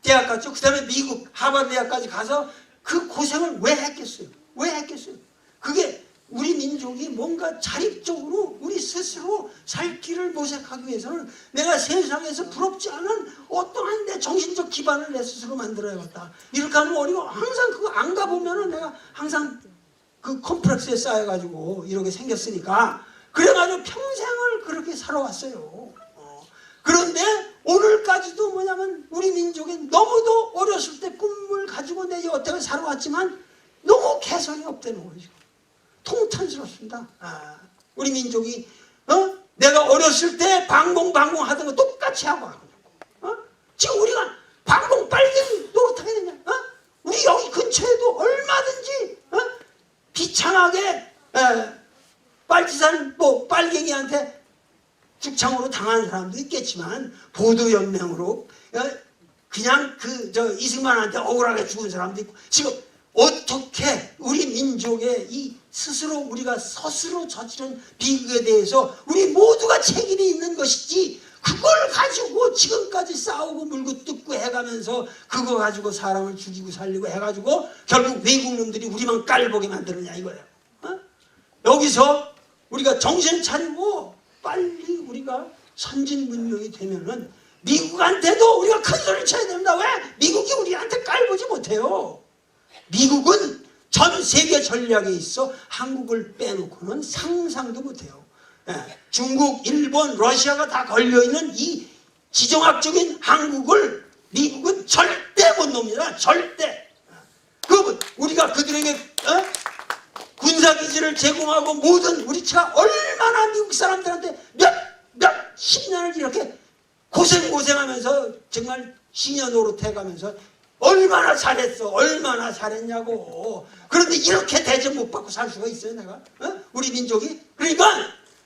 대학 갔죠. 그 다음에 미국 하버드대학까지 가서 그 고생을 왜 했겠어요? 왜 했겠어요? 그게 우리 민족이 뭔가 자립적으로 우리 스스로 살 길을 모색하기 위해서는 내가 세상에서 부럽지 않은 어떠한 내 정신적 기반을 내 스스로 만들어야겠다. 이렇게 하면 어리고 항상 그거 안 가보면은 내가 항상 그 컴플렉스에 쌓여가지고 이렇게 생겼으니까 그래가지고 평생을 그렇게 살아왔어요. 그런데 오늘까지도 뭐냐면 우리 민족이 너무도 어렸을 때 꿈을 가지고 내 여태를 살아왔지만 너무 개선이 없다는 거죠. 통탄스럽습니다. 우리 민족이 내가 어렸을 때 방공 하던 거 똑같이 하고 지금 우리가 방공 빨갱이 노릇하게 되냐? 우리 여기 근처에도 얼마든지 비참하게 빨치산 뭐 빨갱이한테 죽창으로 당한 사람도 있겠지만 보도연맹으로 그냥 이승만한테 억울하게 죽은 사람도 있고 지금 어떻게 우리 민족의 이 스스로 우리가 스스로 저지른 비극에 대해서 우리 모두가 책임이 있는 것이지 그걸 가지고 지금까지 싸우고 물고 뜯고 해가면서 그거 가지고 사람을 죽이고 살리고 해가지고 결국 외국놈들이 우리만 깔보게 만드느냐 이거예요. 여기서 우리가 정신 차리고 빨리 우리가 선진 문명이 되면은 미국한테도 우리가 큰 소리를 쳐야 됩니다. 왜? 미국이 우리한테 깔보지 못해요. 미국은 전 세계 전략에 있어 한국을 빼놓고는 상상도 못해요. 중국, 일본, 러시아가 다 걸려있는 이 지정학적인 한국을 미국은 절대 못 놉니다. 절대. 우리가 그들에게 군사기지를 제공하고 모든 우리 차가 얼마나 미국 사람들한테 몇 10년을 이렇게 고생하면서 정말 시녀 노릇해가면서 얼마나 잘했어 얼마나 잘했냐고. 그런데 이렇게 대접 못 받고 살 수가 있어요 내가? 우리 민족이? 그러니까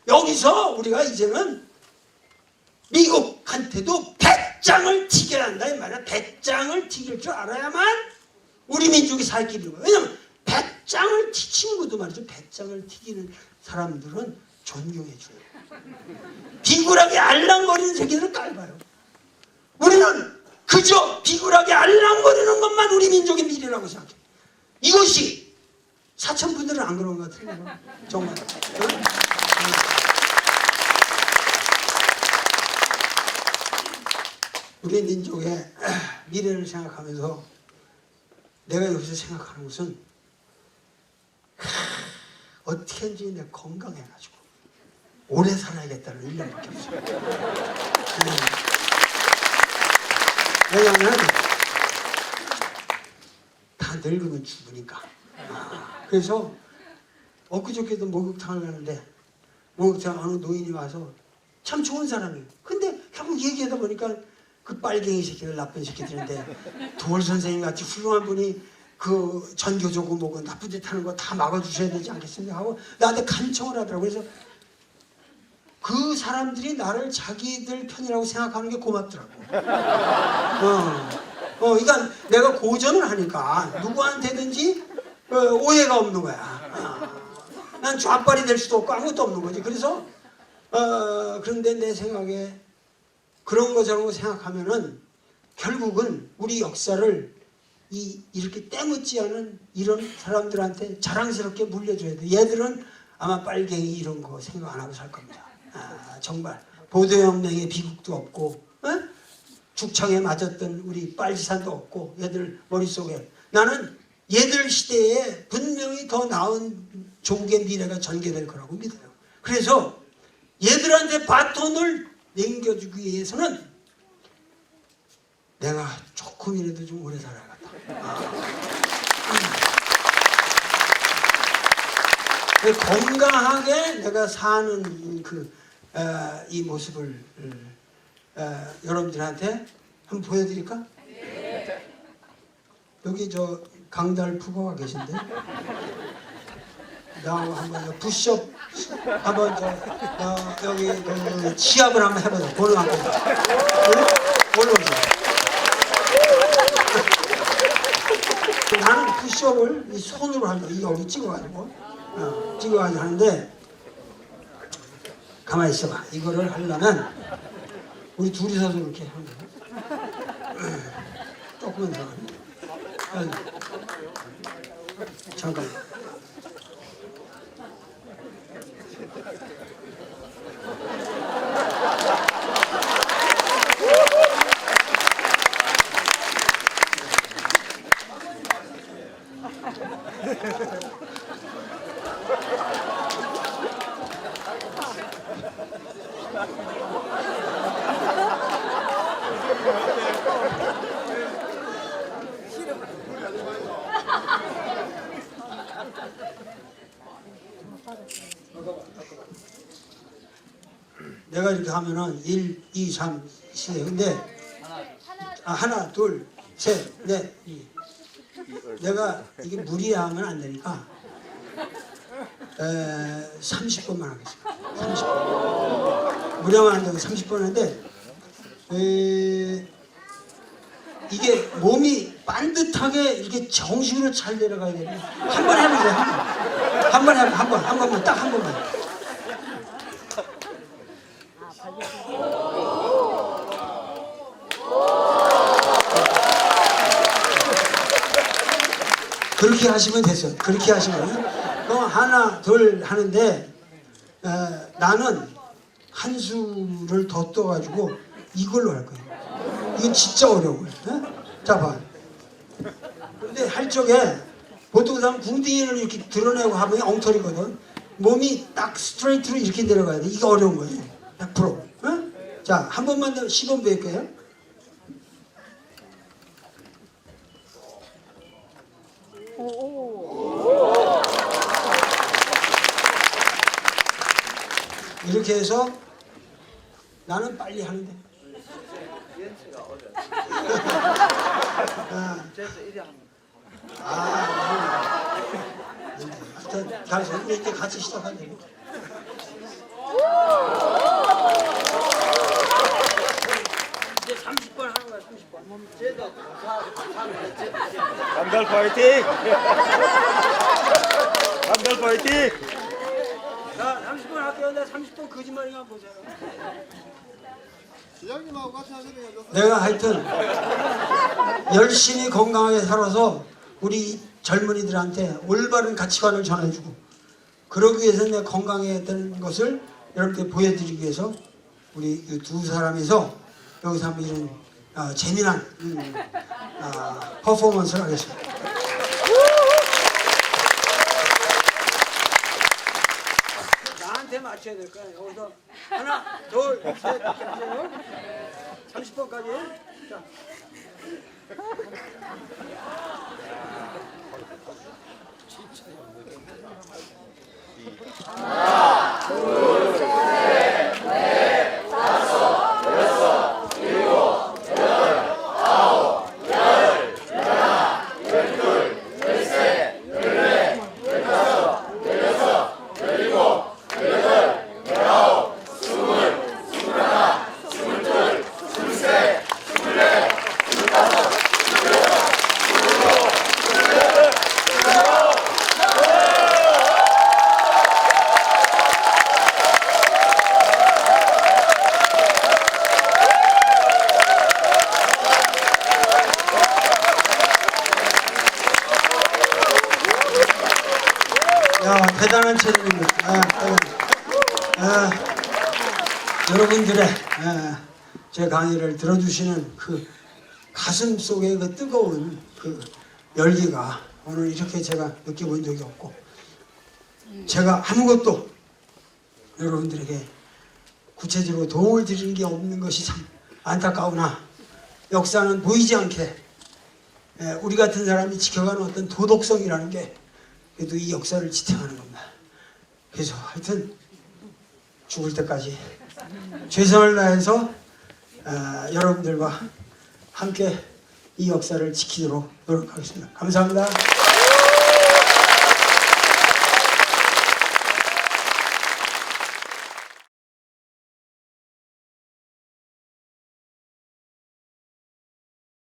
여기서 우리가 이제는 미국한테도 배짱을 튀겨야 한다 이 말이야. 배짱을 튀길 줄 알아야만 우리 민족이 살 길인 거예요. 왜냐면 배짱을 친구도 말이죠. 배짱을 튀기는 사람들은 존경해줘요. 비굴하게 알랑거리는 새끼들은 깔봐요. 우리는 그저 비굴하게 알랑거리는 것만 우리 민족의 미래라고 생각해요. 이것이 사천분들은 안 그런 것 같아요. 정말. 우리 민족의 미래를 생각하면서 내가 여기서 생각하는 것은 어떻게든지 내 건강해가지고 오래 살아야겠다는 의견밖에 없어요. 왜냐하면 다 늙으면 죽으니까. 그래서 엊그저께도 목욕탕을 가는데 목욕탕 어느 노인이 와서 참 좋은 사람이에요. 근데 결국 얘기하다 보니까 그 빨갱이 새끼들 나쁜 새끼들인데 도월 선생님 같이 훌륭한 분이 그 전교조고 뭐고 나쁜 짓 하는 거 다 막아주셔야 되지 않겠습니까 하고 나한테 간청을 하더라고요. 그래서 그 사람들이 나를 자기들 편이라고 생각하는 게 고맙더라고. 그러니까 내가 고전을 하니까 누구한테든지 오해가 없는 거야. 난 좌빨이 될 수도 없고 아무것도 없는 거지. 그래서 그런데 내 생각에 그런 거 저런 거 생각하면은 결국은 우리 역사를 이렇게 때묻지 않은 이런 사람들한테 자랑스럽게 물려줘야 돼. 얘들은 아마 빨갱이 이런 거 생각 안 하고 살 겁니다. 정말 보도연맹에 비극도 없고 죽창에 맞았던 우리 빨치산도 없고 얘들 머릿속에 나는 얘들 시대에 분명히 더 나은 조국의 미래가 전개될 거라고 믿어요. 그래서 얘들한테 바톤을 넘겨주기 위해서는 내가 조금이라도 좀 오래 살아야겠다. 건강하게 내가 사는 이 모습을 여러분들한테 한번 보여드릴까? 여기 저 강달프가 계신데 나하고 한번 푸시업 한번 여기 시합을 한번 해보자. 보는 거 한번 올라오세요. 나는 푸시업을 이 손으로 하는 여기 찍어가지고 하는데 가만히 있어봐. 이거를 하려면 우리 둘이서도 이렇게 하는 거야. 조금만 더. 잠깐. 내가 이렇게 하면은 1, 2, 3, 4. 근데 하나, 둘, 셋, 넷. 내가 이게 무리하면 안 되니까 30번만 하겠습니다. 30번. 무리하면 안 되고 30번 하는데 이게 몸이 반듯하게 이렇게 정식으로 잘 내려가야 되는 한 번 해보세요. 한 번 해보세요. 한 번만 딱 한 번만. 그렇게 하시면 됐어요. 그렇게 하시면 그럼 하나 둘 하는데 나는 한 수를 더 떠가지고 이걸로 할 거예요. 이건 진짜 어려워요. 자 봐. 근데 할 적에 보통 사람 궁둥이를 이렇게 드러내고 하면 엉터리거든. 몸이 딱 스트레이트로 이렇게 내려가야 돼. 이게 어려운 거예요. 100%. 자, 한 번만 더 시범 볼게요. 이렇게 해서 나는 빨리 하는데. 하여튼 우리 이제 같이 시작하면 됩니다. 이제 30번 하는 거야. 30번. 감달 파이팅! 감달 파이팅! 자, 30번 할게요. 내가 30번 거짓말이나 보세요. 시장님하고 같이 하시는 거 내가 하여튼 열심히 건강하게 살아서 우리 젊은이들한테 올바른 가치관을 전해주고 그러기 위해서 내가 건강해야 되는 것을 여러분께 보여드리기 위해서 우리 두 사람이서 여기서 한번 이런 재미난 퍼포먼스를 하겠습니다. 나한테 맞춰야 될 거야. 여기서 하나, 둘, 셋, 30번까지. 자. 하나, 둘, 셋, 넷, 다섯, 여섯, 일곱, 여덟, 아홉, 열, 열하나, 열둘, 열셋, 열넷, 열다섯, 열여섯, 열일곱, 열여덟, 열아홉, 스물, 스물하나, 스물둘, 스물셋, 스물넷, 스물다섯, 스물여섯, 스물일곱, 스물여덟, 스물아홉. 야, 대단한 체력입니다. 여러분들의 제 강의를 들어주시는 그 가슴 속의 그 뜨거운 그 열기가 오늘 이렇게 제가 느껴본 적이 없고 제가 아무것도 여러분들에게 구체적으로 도움을 드리는 게 없는 것이 참 안타까우나 역사는 보이지 않게 우리 같은 사람이 지켜가는 어떤 도덕성이라는 게 그래도 이 역사를 지탱하는 겁니다. 그래서 하여튼 죽을 때까지 최선을 다해서 여러분들과 함께 이 역사를 지키도록 노력하겠습니다. 감사합니다.